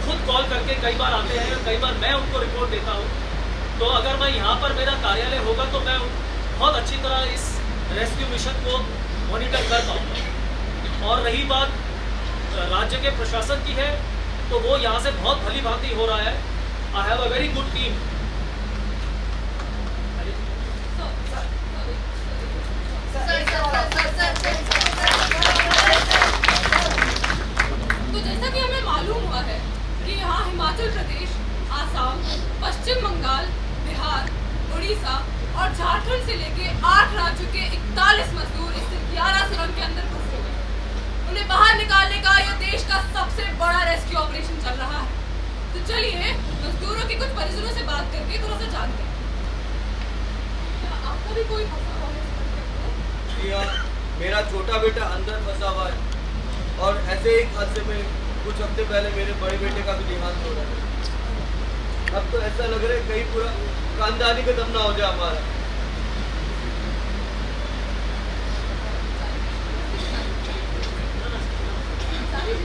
खुद कॉल करके कई बार आते हैं, कई बार मैं उनको रिपोर्ट देता हूँ। तो अगर मैं यहाँ पर मेरा कार्यालय होगा तो मैं बहुत अच्छी तरह इस रेस्क्यू मिशन को मॉनिटर कर पाऊँगा। और रही बात राज्य के प्रशासन की है, तो वो यहाँ से बहुत भली भांति हो रहा है। I have a very good team. तो जैसा कि हमें मालूम हुआ है कि यहाँ हिमाचल प्रदेश, आसाम, पश्चिम बंगाल, बिहार, उड़ीसा और झारखंड से लेके 8 राज्यों के 41 मजदूर स्थित 11 सुरंग के अंदर फंसे हुए हैं। उन्हें बाहर निकालने का यह देश का सबसे बड़ा रेस्क्यू ऑपरेशन चल रहा है। तो चलिए मजदूरों के कुछ परिजनों से बात करके थोड़ा सा जानते हैं। क्या आपका भी कोई फंसा हुआ है? जी हाँ, मेरा छोटा बेटा अंदर फंसा हुआ है और ऐसे ही हादसे में कुछ हफ्ते पहले मेरे बड़े बेटे का भी देहांत हो रहा है। अब तो ऐसा लग रहा है कहीं पूरा खानदानी खत्म ना हो जाए हमारा।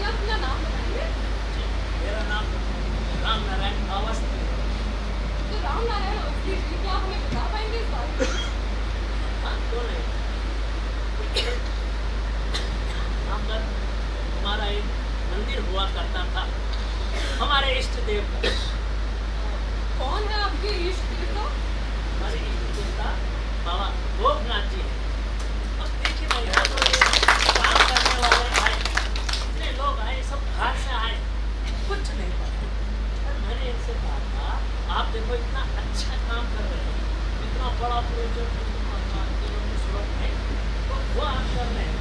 अपना नाम बताइए। मेरा नाम राम नारायण अवस्थी है। तो राम नारायण अवस्थी जी, क्या आप हमें बता पाएंगे इस बारे में? हाँ, क्यों नहीं? हम पर हमारा एक मंदिर हुआ करता था, हमारे इष्ट देव का। कौन है आपके इष्ट देवता? हमारे इष्ट देवता बाबा गोपनाथ जी हैं। अब देखिए ना, यहाँ तो काम करने वाले आए, इतने लोग आए, सब बाहर से आए, कुछ नहीं पता। और मैंने इनसे कहा था, आप देखो इतना अच्छा काम कर रहे हैं, इतना बड़ा प्रोजेक्ट है, तो वो आप कर रहे हैं,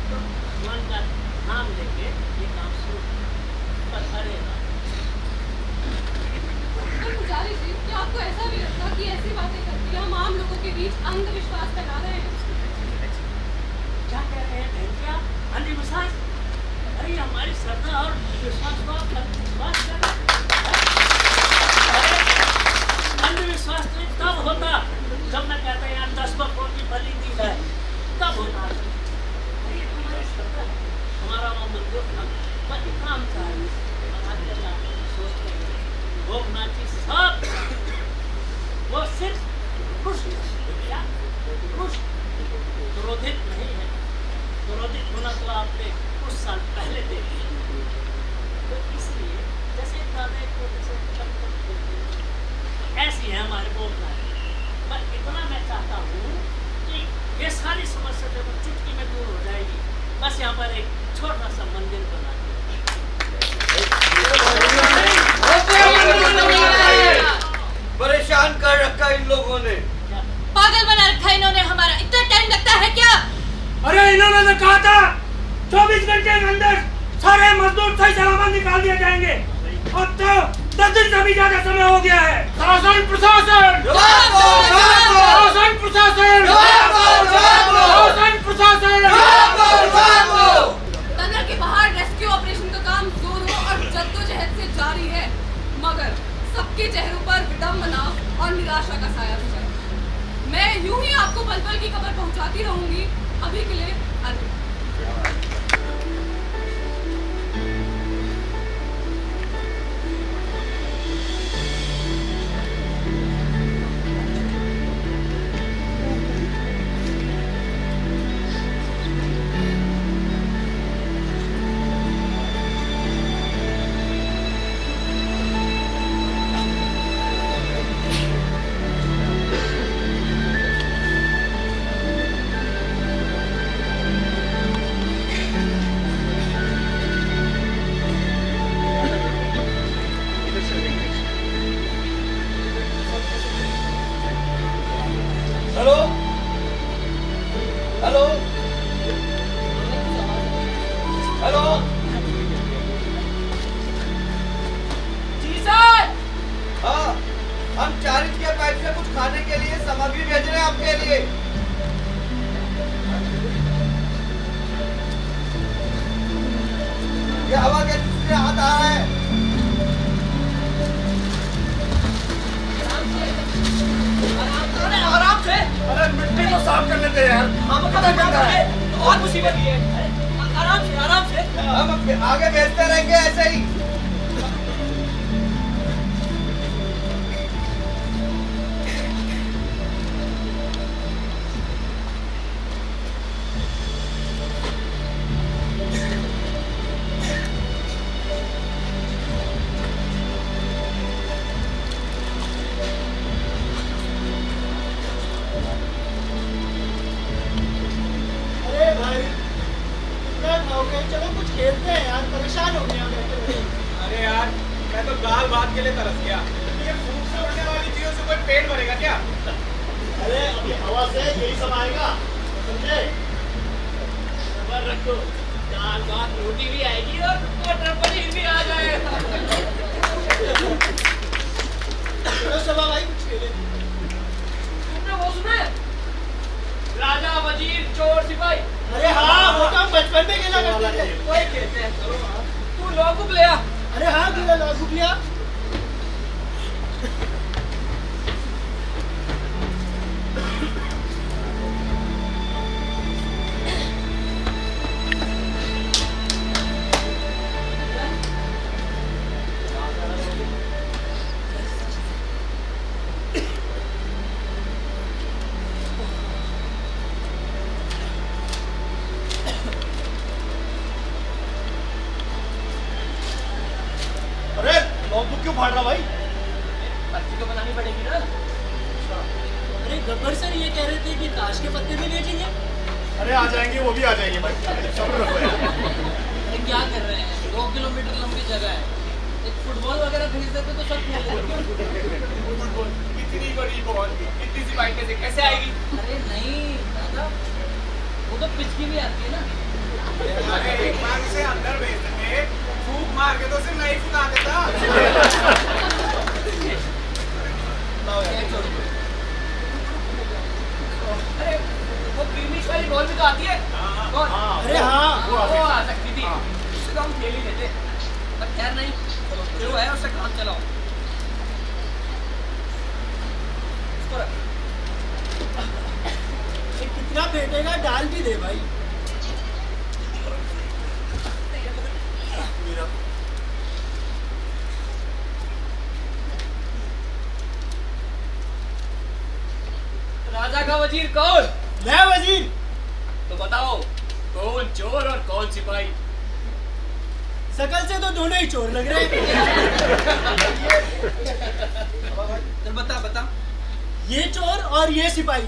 तो भगवान का नाम लेके ये काम शुरू करेगा। पुजारी जी, क्या आपको ऐसा भी लगता कि ऐसी बातें करके हम आम लोगों के बीच अंधविश्वास फैला रहे हैं? क्या कह रहे हैं बहन? क्या अंधविश्वास? अरे हमारी श्रद्धा और विश्वास को आप अंधविश्वास कर रहे हैं। अंधविश्वास तो तब होता जब मैं कहता यार 10 बकरों की बलि दी जाए, तब होता। ये हमारी श्रद्धा है, हमारा वो मंदिर था, पर इतना हम चाहिए सोचते हैं गोपनाथ जी सब वो सिर्फ क्रोधित नहीं है। क्रोधित होना तो आपने कुछ साल पहले देखी, तो इसलिए जैसे दादा को जैसे ऐसी है हमारे गोपनाथ। पर इतना मैं चाहता हूँ कि ये सारी समस्या जब चुटकी में दूर हो जाएगी, बस यहाँ पर एक छोटा सा मंदिर बना परेशान कर रखा इन लोगों ने। पागल बना रखा है इन्होंने हमारा। इतना टाइम लगता है क्या? अरे इन्होंने तो कहा था 24 घंटे के अंदर सारे मजदूर सही सलामत निकाल दिए जाएंगे, अब तो 10 दिन से भी ज्यादा समय हो गया है। शासन प्रशासन, शासन प्रशासन, शासन प्रशासन। नगर के बाहर रेस्क्यू ऑपरेशन का काम जोरों और जद्दोजहद से जारी है, मगर सबके चेहरों पर विडंबना और निराशा का साया भी है। मैं यूं ही आपको पल पल की खबर पहुंचाती रहूंगी। अभी के लिए अलविदा। हेलो हेलो हेलो जी सर। हाँ, हम 4 इंच के पाइप से कुछ खाने के लिए सामग्री भेज रहे हैं आपके लिए। ये हवा के दूसरे हाथ आ रहा है। आराम से। अरे मिट्टी को साफ कर लेते हैं यार, हम पता गंदा है। और मुसीबत ये है। आराम से, आराम से। हम आगे भेजते रहेंगे ऐसे ही। चलो कुछ खेलते हैं यार, परेशान हो गया मैं। अरे यार, मैं तो दाल भात के लिए तरस गया। ये फूक से उड़ने वाली चीजों से कोई पेट भरेगा क्या? अरे अभी हवा से यही सब आएगा, समझे? सबर रखो, दाल भात रोटी भी आएगी और मटर पनीर भी आ जाएगा। चलो सभा भाई कुछ खेले। तुमने वो सुना है? राजा वजीर चोर सिपाही। अरे हाँ, वो तो हम बचपन में खेला करते थे। वही खेलते हैं। चलो तू लॉगुक ले आ। अरे हाँ, खेला लॉगुक लिया। फाड़ रहा भाई? पर्ची तो बनानी पड़ेगी ना। अरे गब्बर सर ये कह रहे थे कि ताश के पत्ते भी ले जाएंगे। अरे आ जाएंगे, वो भी आ जाएंगे भाई, सब्र रखो यार। अरे क्या कर रहे हैं, 2 किलोमीटर लंबी जगह है, एक फुटबॉल वगैरह भेज देते तो सब खेल लेते। इतनी बड़ी बॉल इतनी सी बाइक से कैसे आएगी? अरे नहीं दादा, वो तो पिच की भी आती है ना। अरे एक बार इसे अंदर भेज देंगे, फूंक मार के तो सिर्फ नहीं फुला देता। अरे वो प्रीमिक्स वाली बॉल भी तो आती है। कौन? अरे हाँ, वो आ सकती थी, उससे तो हम खेल ही लेते। पर खैर नहीं, चलो जो है उससे काम चलाओ। इसको रख। ये कितना फेंटेगा, डाल भी दे भाई। राजा का वजीर कौन? मैं वजीर। तो बताओ कौन चोर और कौन सिपाही? शकल से तो दोनों ही चोर लग रहे हैं। तो बता ये चोर और ये सिपाही।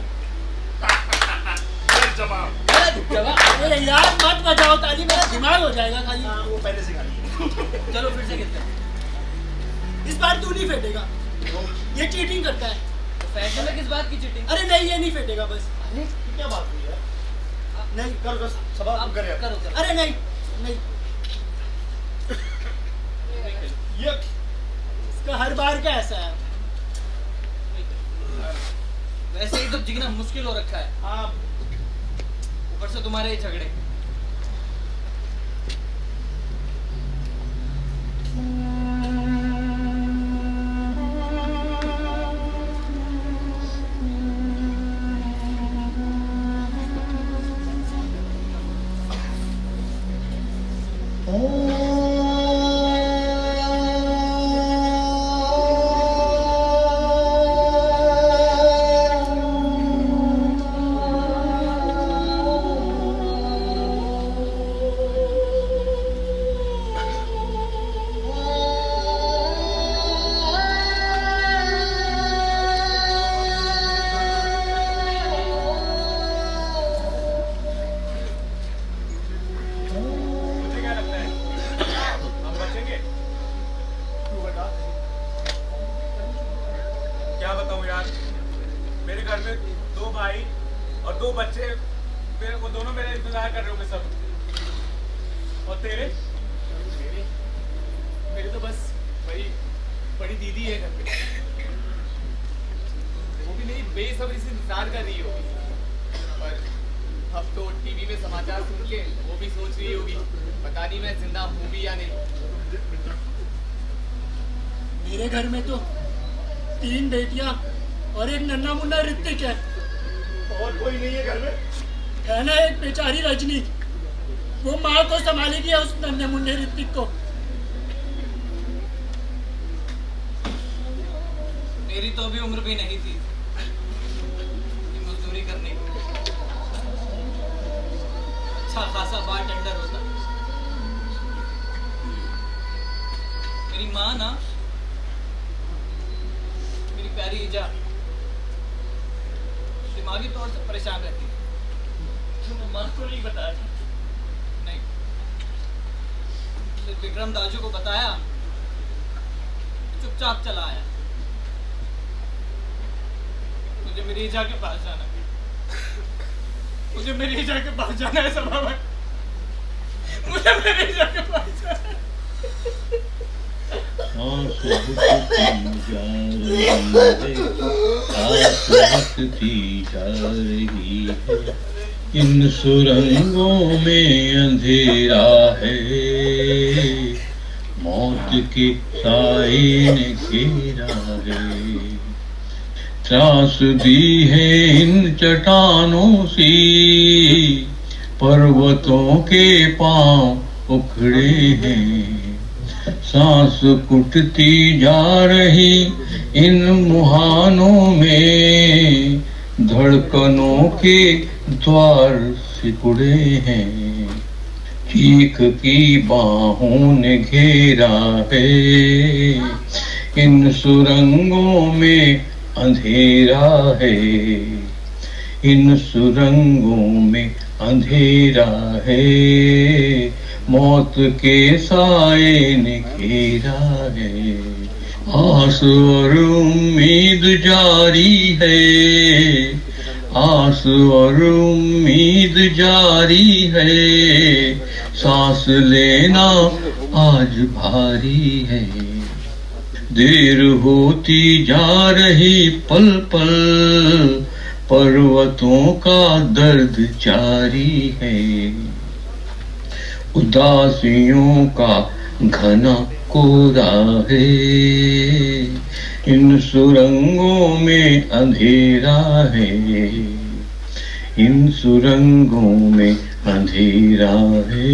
जवाब। अरे यार मत बजाओ ताली, मेरा दिमाग हो जाएगा खाली। वो पहले से खाली। चलो फिर से खेलते हैं। इस बार तू नहीं फेंटेगा, ये चीटिंग करता है। तो फैसले में किस बात की चीटिंग? अरे नहीं, ये नहीं फेंटेगा बस। अरे क्या बात हुई यार? नहीं करो सब आप कर यार। करो। अरे नहीं ये इसका हर बार का ऐसा है। वैसे ही तो जीना मुश्किल हो रखा है। हाँ, ऊपर से तुम्हारे ही झगड़े। मेरे घर में तो 3 बेटियां और एक नन्ना मुन्ना ऋतिक है। और कोई नहीं है घर में? है ना एक बेचारी रजनी, वो माँ को संभालेगी उस नन्हे मुन्ने ऋतिक को। मेरी तो अभी उम्र भी नहीं थी मजदूरी करने की। अच्छा खासा बारटेंडर होता। मेरी माँ ना, मेरी प्यारी ईजा दिमागी तौर से परेशान रहती है। तुमने माँ को नहीं बताया? नहीं, फिर विक्रम दाजू को बताया, चुपचाप चला आया। मुझे मेरी ईजा के पास जाना है, मुझे मेरी ईजा के पास जाना है सभा में, मुझे मेरी ईजा के पास जाना है। जा रही है इन सुरंगों में अंधेरा है, मौत के साए ने घेरा है। त्रास दी है इन चट्टानों सी, पर्वतों के पांव उखड़े हैं। सांस कुटती जा रही इन मुहानों में, धड़कनों के द्वार सिकुड़े हैं। चीख की बाहों ने घेरा है इन सुरंगों में अंधेरा है, इन सुरंगों में अंधेरा है, मौत के साए ने घेरा है। आस और उम्मीद जारी है, आस और उम्मीद जारी है, सांस लेना आज भारी है। देर होती जा रही पल पल, पर्वतों का दर्द जारी है, उदासियों का घना कोरा है, इन सुरंगों में अंधेरा है, इन सुरंगों में अंधेरा है,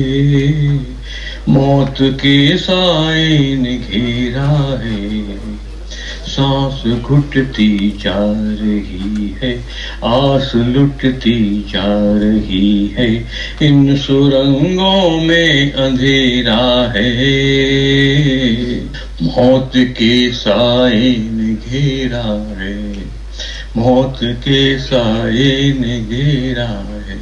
मौत के साए ने घेरा है, सांस घुटती जा रही है, आस लुटती जा रही है, इन सुरंगों में अंधेरा है, मौत के साए ने घेरा है, मौत के साए ने घेरा है।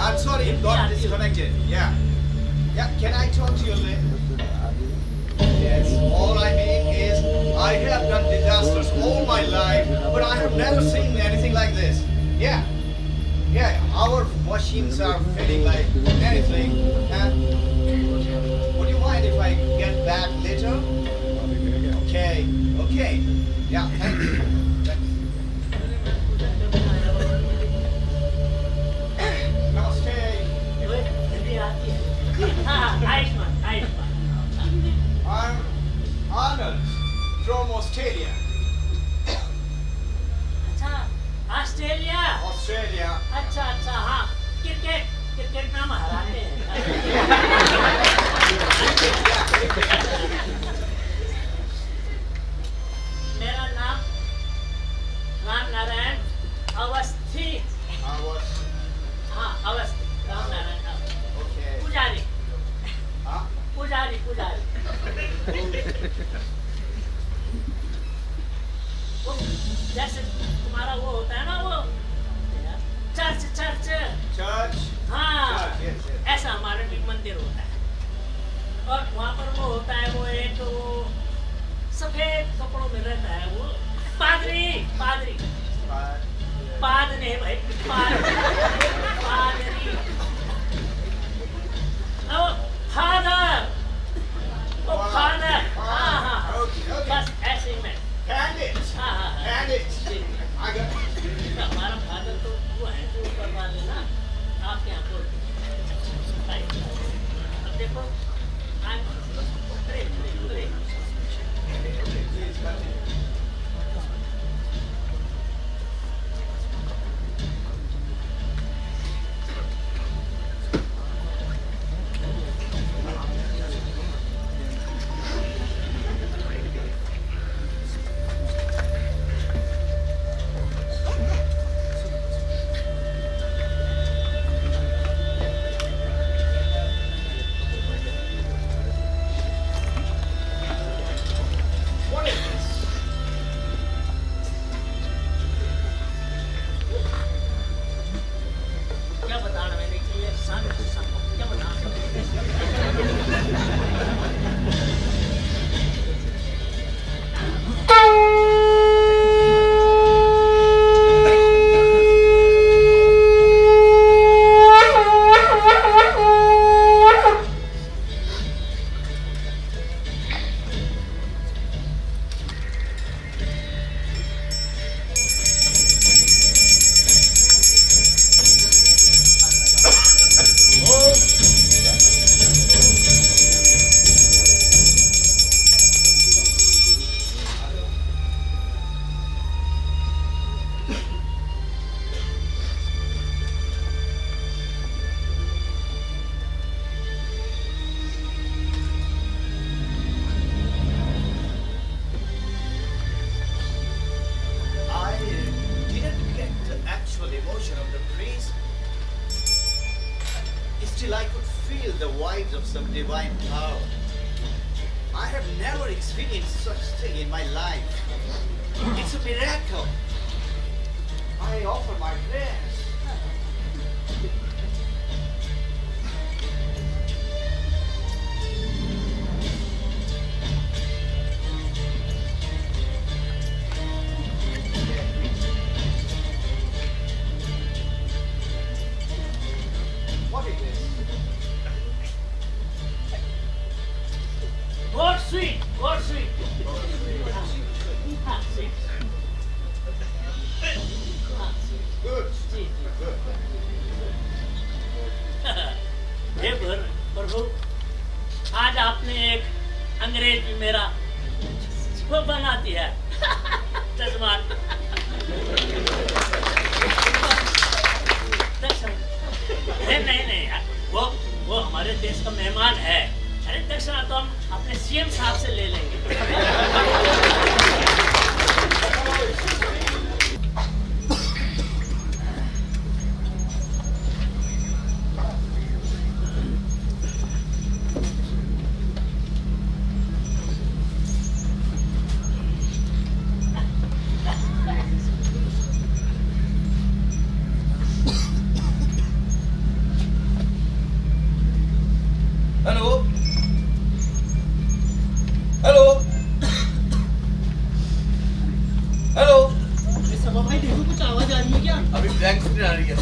I'm sorry, it got disconnected. Yeah. Can I talk to you a little? Yes. All I mean is, I have done disasters all my life, but I have never seen anything like this. Yeah. Our machines are failing like anything. Would you mind if I get back later? Okay. Yeah. Thank you. I'm Arnold from Australia. Australia अच्छा हाँ cricket नाम हराते हैं मेरा नाम राम नारायण अवस्थी हाँ अवस्थी राम नारायण पुजारी जैसे तुम्हारा वो होता है ना वो चर्च हाँ ऐसा हमारे भी मंदिर होता है और वहाँ पर वो होता है वो एक वो सफेद कपड़ों में रहता है वो पादरी नहीं भाई पादरी फादर हाँ बस ऐसे ही मैं हमारा फादर क्या बताना मैंने कि ये क्या बताना I didn't get the actual emotion of the praise. Still, I could feel the vibes of some divine power. I have never experienced such thing in my life. It's a miracle. I offer my prayers. What is this? God sweet, God sweet. हाँ, sweet. Good. हे प्रभु, आज आपने एक अंग्रेज भी मेरा वो बनाती है जजमान। नहीं, वो हमारे देश का मेहमान है। अरे दक्षिणा तो हम अपने सीएम साहब से ले लेंगे। हेलो हेलो हेलो सभा भाई देखो कुछ आवाज आ रही है क्या? अभी ब्लैंक स्क्रीन आ रही है।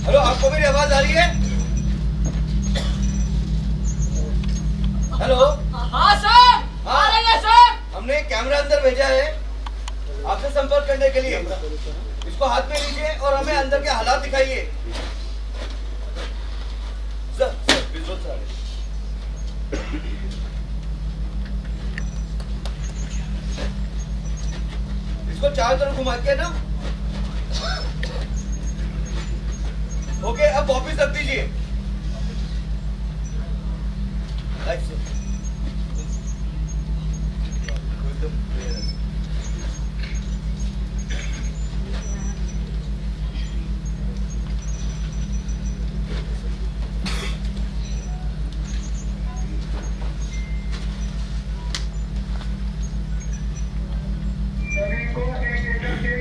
हेलो, आपको मेरी आवाज आ रही है? हेलो, हाँ सर, आ रही है सर। हमने कैमरा अंदर भेजा है आपसे संपर्क करने के लिए। इसको हाथ में लीजिए और हमें अंदर के हालात दिखाइए। सर विजुअल सर, इसको चारों तरफ घुमा के ना। ओके, अब वापिस रख दीजिए।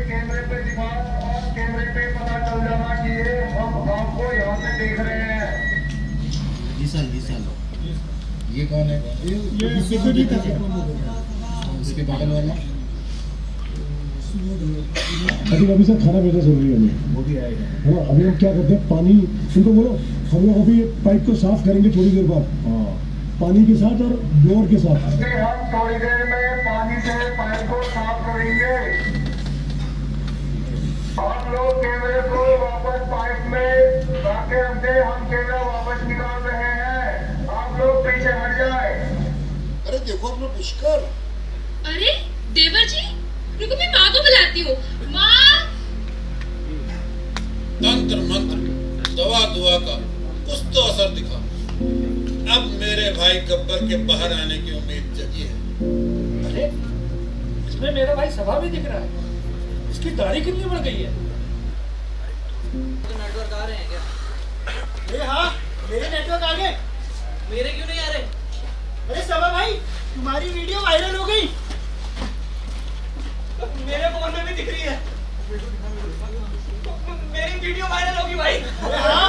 कैमरे पे दिखाओ और कैमरे पे पता चल जाना कि ये हम आपको यहाँ से देख रहे हैं। विशाल ये कौन है? ये सिक्योरिटी का इसके बगल वाला। अभी सर खाना भेजा जरूरी है हमें, वो भी आएगा है ना। अभी हम क्या करते हैं, पानी इनको बोलो, हम लोग अभी पाइप को साफ करेंगे थोड़ी देर बाद। हाँ, पानी के साथ और ब्लोअर के साथ। हम थोड़ी देर में पानी से पाइप को साफ करेंगे। आप लोग कैमरे को वापस पाइप में आपके हमसे हम कैमरा वापस निकाल रहे हैं, आप लोग पीछे हट जाए। अरे देखो अपना पुष्कर। अरे देवर जी, रुको मैं माँ को बुलाती हूँ। माँ। तंत्र मंत्र दवा दुआ का कुछ तो असर दिखा। अब मेरे भाई गब्बर के बाहर आने की उम्मीद जगी है। अरे इसमें मेरा भाई सभा भी दिख रहा है। इसकी दाढ़ी कितनी बढ़ गई है? तो नेटवर्क आ रहे हैं क्या? अरे हाँ, मेरे नेटवर्क आ गए। मेरे क्यों नहीं आ रहे? अरे सभा भाई, तुम्हारी वीडियो वायरल हो गई। मेरे फोन में भी दिख रही है। मेरी वीडियो वायरल होगी भाई। अरे हाँ,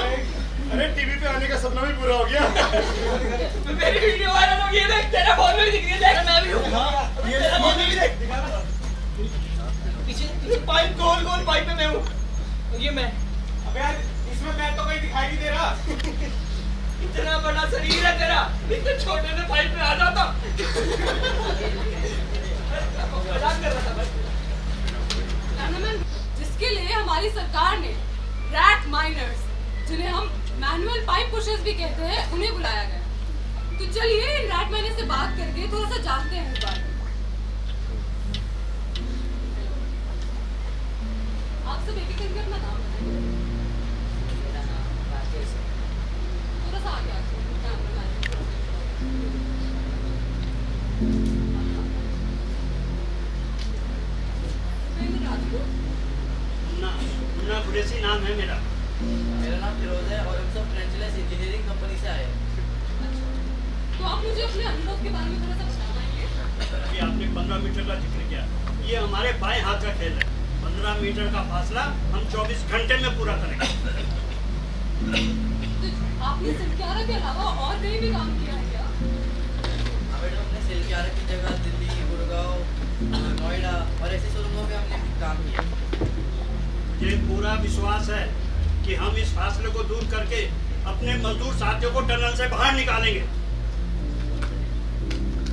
अरे टीवी पे आने का सपना भी पूरा हो गया। मेरी वीडियो वायरल होगी है, देख तेरा फोन में भी दिख रही है, देख मैं भी हूँ। तेरा फोन में भी देख। पीछे पाइप गोल गोल पाइप में मैं हूँ। ये मैं। अबे यार इसमें मैं तो कहीं दिखाई नहीं दे रहा। इतना बड़ा शरीर है तेरा, इतने छोटे से पाइप में आ जाता। मजाक कर रहा था बस। जिसके लिए हमारी सरकार ने रैट माइनर्स, जिन्हें हम मैनुअल पाइप पुशर्स भी कहते हैं, उन्हें बुलाया गया। तो चलिए इन रैट माइनर से बात करके थोड़ा सा जानते हैं इस बारे में। आप सब एक एक करके अपना नाम बताइए। थोड़ा सा आगे मुन्ना कुरैशी नाम है मेरा। मेरा नाम फिरोज है और हम सब फ्रेंचलेस इंजीनियरिंग कंपनी से आए हैं। तो आप मुझे अपने अनुभव के बारे में थोड़ा सा बताएंगे? अभी आपने 15 मीटर का जिक्र किया। ये हमारे बाएं हाथ का खेल है। 15 मीटर का फासला हम 24 घंटे में पूरा करेंगे। तो आपने सिलक्यारा के अलावा और कहीं भी काम किया है क्या? मैडम हमने सिलक्यारा की जगह दिल्ली, गुड़गांव, नोएडा और ऐसे शोरूमों में हमने काम किया। मुझे पूरा विश्वास है कि हम इस फासले को दूर करके अपने मजदूर साथियों को टनल से बाहर निकालेंगे।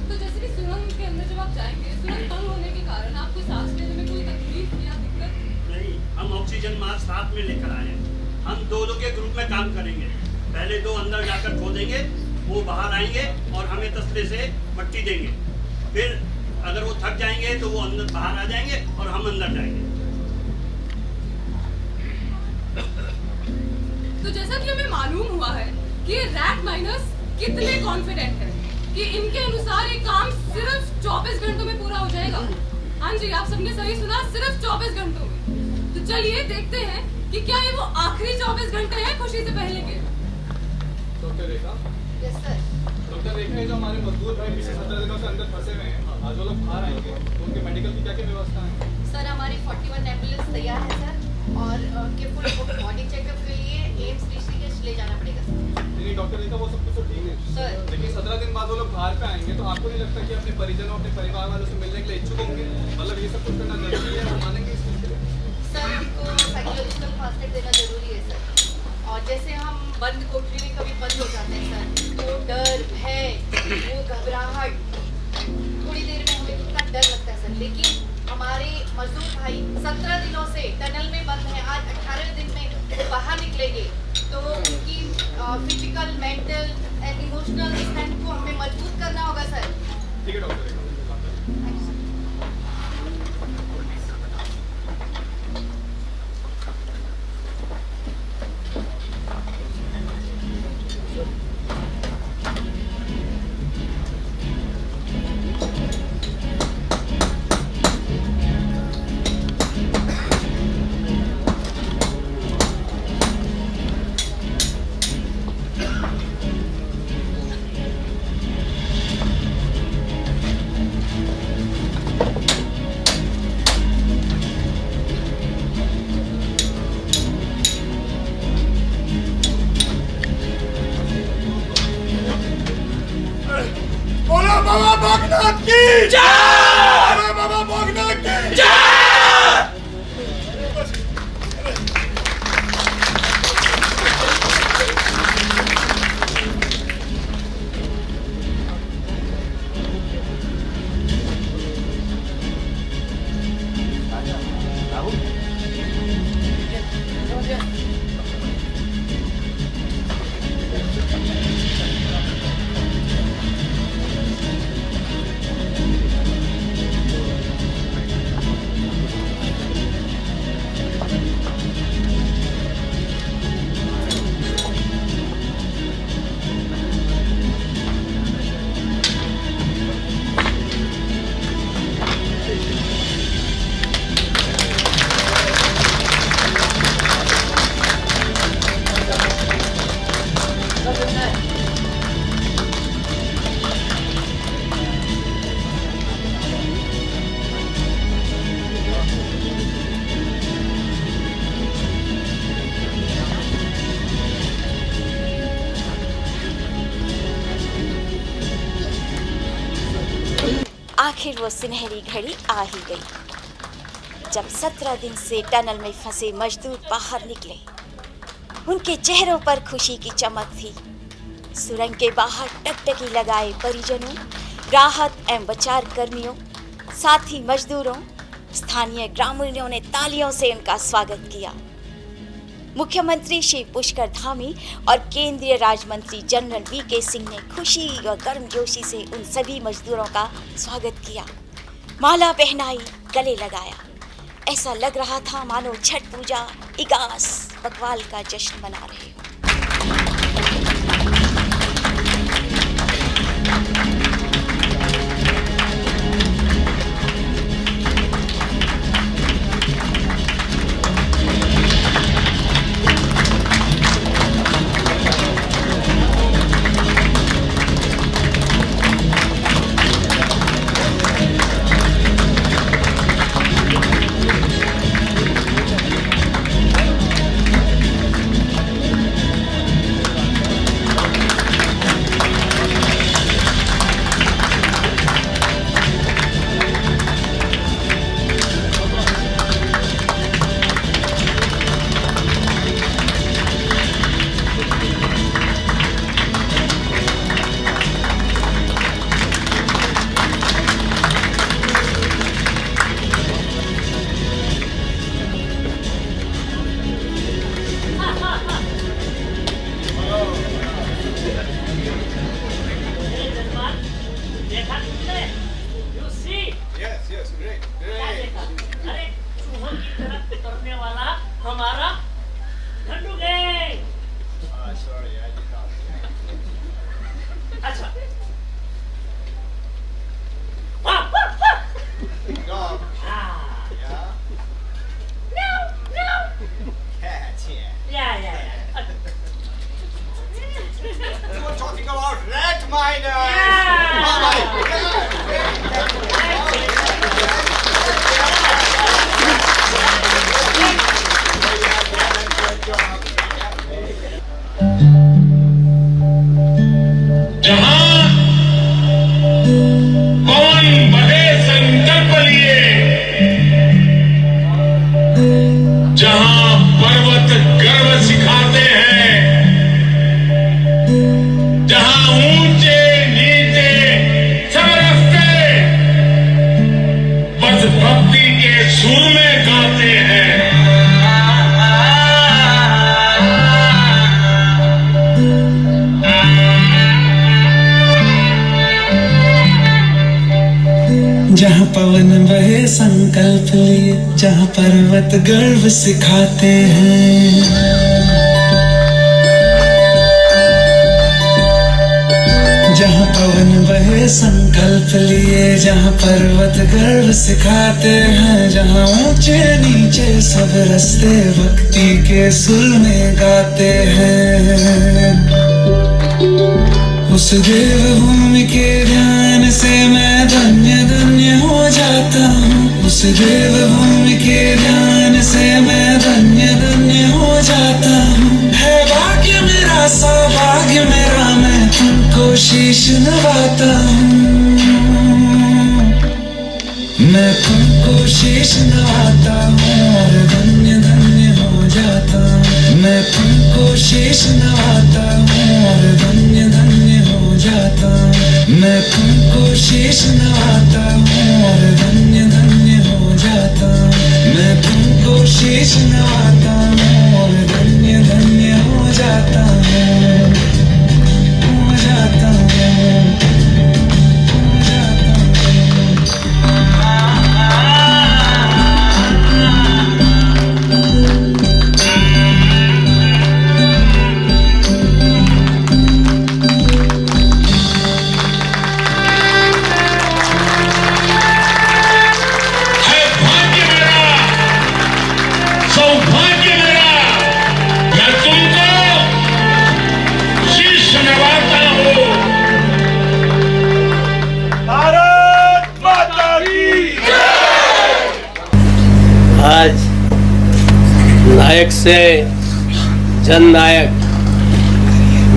तो जैसे कि सुरंग के अंदर जब आप जाएंगे, सुरंग तंग होने के कारण आपको सांस लेने में कोई तकलीफ या दिक्कत? नहीं, हम ऑक्सीजन मास्क साथ में लेकर आए हैं। हम दो के ग्रुप में काम करेंगे। पहले 2 अंदर जाकर खोदेंगे, वो बाहर आएंगे और हमें तसले से मट्टी देंगे। फिर अगर वो थक जाएंगे तो वो अंदर बाहर आ जाएंगे और हम अंदर जाएंगे। तो जैसा कि हमें मालूम हुआ है कि रैट माइनर्स कितने कॉन्फिडेंट हैं कि इनके अनुसार ये काम सिर्फ 24 घंटों में पूरा हो जाएगा। हाँ जी, आप सबने सही सुना, सिर्फ 24 घंटों में। तो चलिए देखते हैं कि क्या ये वो आखिरी 24 घंटे हैं खुशी से पहले के। Doctor Rekha. Yes sir. Doctor Rekha, ये जो हमारे मजदूर भाई पिछले 17 दिनों से अंदर फंसे हुए हैं, आज वो लोग बाहर आएंगे तो उनके मेडिकल की क्या क्या व्यवस्था है? सर हमारी 41 एम्बुलेंस तैयार है सर, और उनके फुल बॉडी चेकअप के लिए एम्स ऋषिकेश ले जाना पड़ेगा सर। नहीं डॉक्टर रेखा, वो सब कुछ तो ठीक है सर, लेकिन 17 दिन बाद वो लोग बाहर पे आएंगे तो आपको नहीं लगता कि अपने परिजनों, अपने परिवार वालों से मिलने के लिए इच्छुक होंगे? मतलब ये सब कुछ करना जरूरी है, वो मानेंगे इस चीज़ के लिए? सर उनको साइकोलॉजिकल फास्ट एड देना जरूरी है सर। और जैसे हम बंद कोठरी में कभी बंद हो जाते हैं सर, तो डर, भय, वो घबराहट, थोड़ी देर में हमें कितना डर लगता है सर। लेकिन हमारे मजदूर भाई 17 दिनों से टनल में बंद हैं, आज 18वें दिन में बाहर निकलेंगे, तो उनकी physical, mental and emotional strength को हमें मजबूत करना होगा सर। ठीक है डॉक्टर रेखा। बोलो बाबा बागनाथ की जय! बोलो बाबा बागनाथ की जय! आखिर वो सुनहरी घड़ी आ ही गई जब 17 दिन से टनल में फंसे मजदूर बाहर निकले। उनके चेहरों पर खुशी की चमक थी। सुरंग के बाहर टकटकी लगाए परिजनों, राहत एवं बचाव कर्मियों, साथी मजदूरों, स्थानीय ग्रामीणों ने तालियों से उनका स्वागत किया। मुख्यमंत्री श्री पुष्कर धामी और केंद्रीय राज्य मंत्री जनरल वीके सिंह ने खुशी और गर्मजोशी से उन सभी मजदूरों का स्वागत किया, माला पहनाई, गले लगाया। ऐसा लग रहा था मानो छठ पूजा, इगास, बकवाल का जश्न मना रहे हो। जहाँ पवन बहे संकल्प लिए, जहाँ पर्वत गर्व सिखाते हैं, जहाँ पवन बहे संकल्प लिए, जहाँ पर्वत गर्व सिखाते हैं, जहाँ ऊंचे नीचे सब रास्ते भक्ति के सुर में गाते हैं। उस देवभूमि के ध्यान से मैं धन्य धन्य हो जाता हूँ। उस देवभूमि के ध्यान से मैं धन्य धन्य हो जाता हूँ। है भाग्य मेरा, सौभाग्य मेरा, मैं तुमको शीश नवाता हूँ। मैं तुमको शीश नवाता हूँ और धन्य धन्य हो जाता हूँ। मैं तुमको शीश नवाता हूँ और धन्य धन्य हो जाता हूँ। मैं तुमको शीश नवाता हूँ और धन्य धन्य हो जाता हूँ। मैं तुमको शीश नवाता हूँ और धन्य धन्य हो जाता हूँ। हो जाता हूँ। आज नायक से जननायक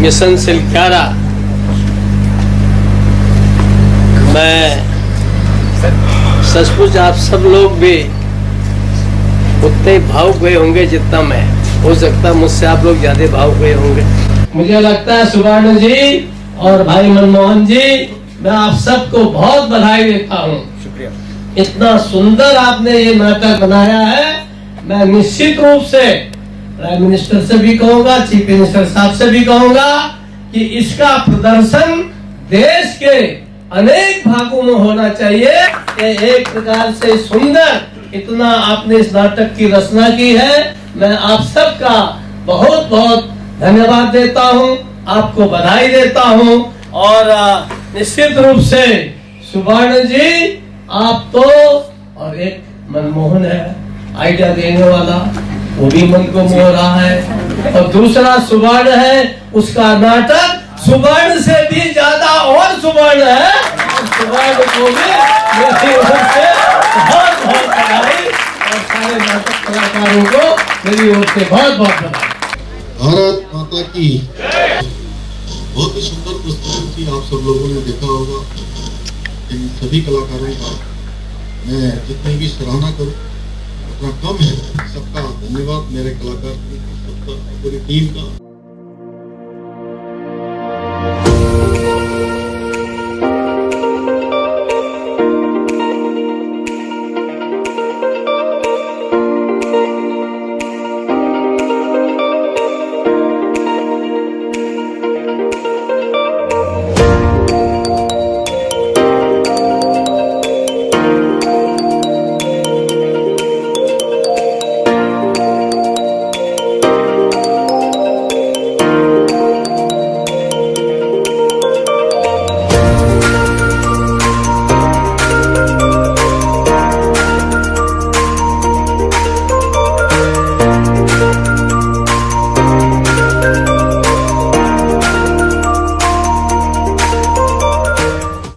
मिशन सिलक्यारा मैं सचमुच आप सब लोग भी उतने भावुक हुए होंगे जितना मैं, हो सकता है मुझसे आप लोग ज्यादा भावुक हुए होंगे। मुझे लगता है सुवर्ण जी और भाई मनमोहन जी, मैं आप सबको बहुत बधाई देता हूँ। शुक्रिया। इतना सुंदर आपने ये नाटक बनाया है। मैं निश्चित रूप से प्राइम मिनिस्टर से भी कहूंगा, चीफ मिनिस्टर साहब से भी कहूंगा कि इसका प्रदर्शन देश के अनेक भागों में होना चाहिए। एक प्रकार से सुंदर इतना आपने इस नाटक की रचना की है। मैं आप सबका बहुत बहुत धन्यवाद देता हूं, आपको बधाई देता हूं। और निश्चित रूप से सुवर्ण जी आप तो, और एक मनमोहन है आइडिया देने वाला, वो भी मन को मोह रहा है। और दूसरा सुवर्ण है, उसका नाटक सुवर्ण से भी ज्यादा और सुवर्ण है। सुवर्ण को भी मेरी ओर से बहुत बहुत बधाई, और सारे नाटक कलाकारों को मेरी ओर से बहुत बहुत बधाई। भारत माता की। बहुत ही सुंदर प्रस्तुति थी, आप सब लोगों ने देखा होगा। इन सभी कलाकारों का मैं जितनी भी सराहना करूं उतना कम है। सबका धन्यवाद मेरे कलाकार की, सबका पूरी टीम का।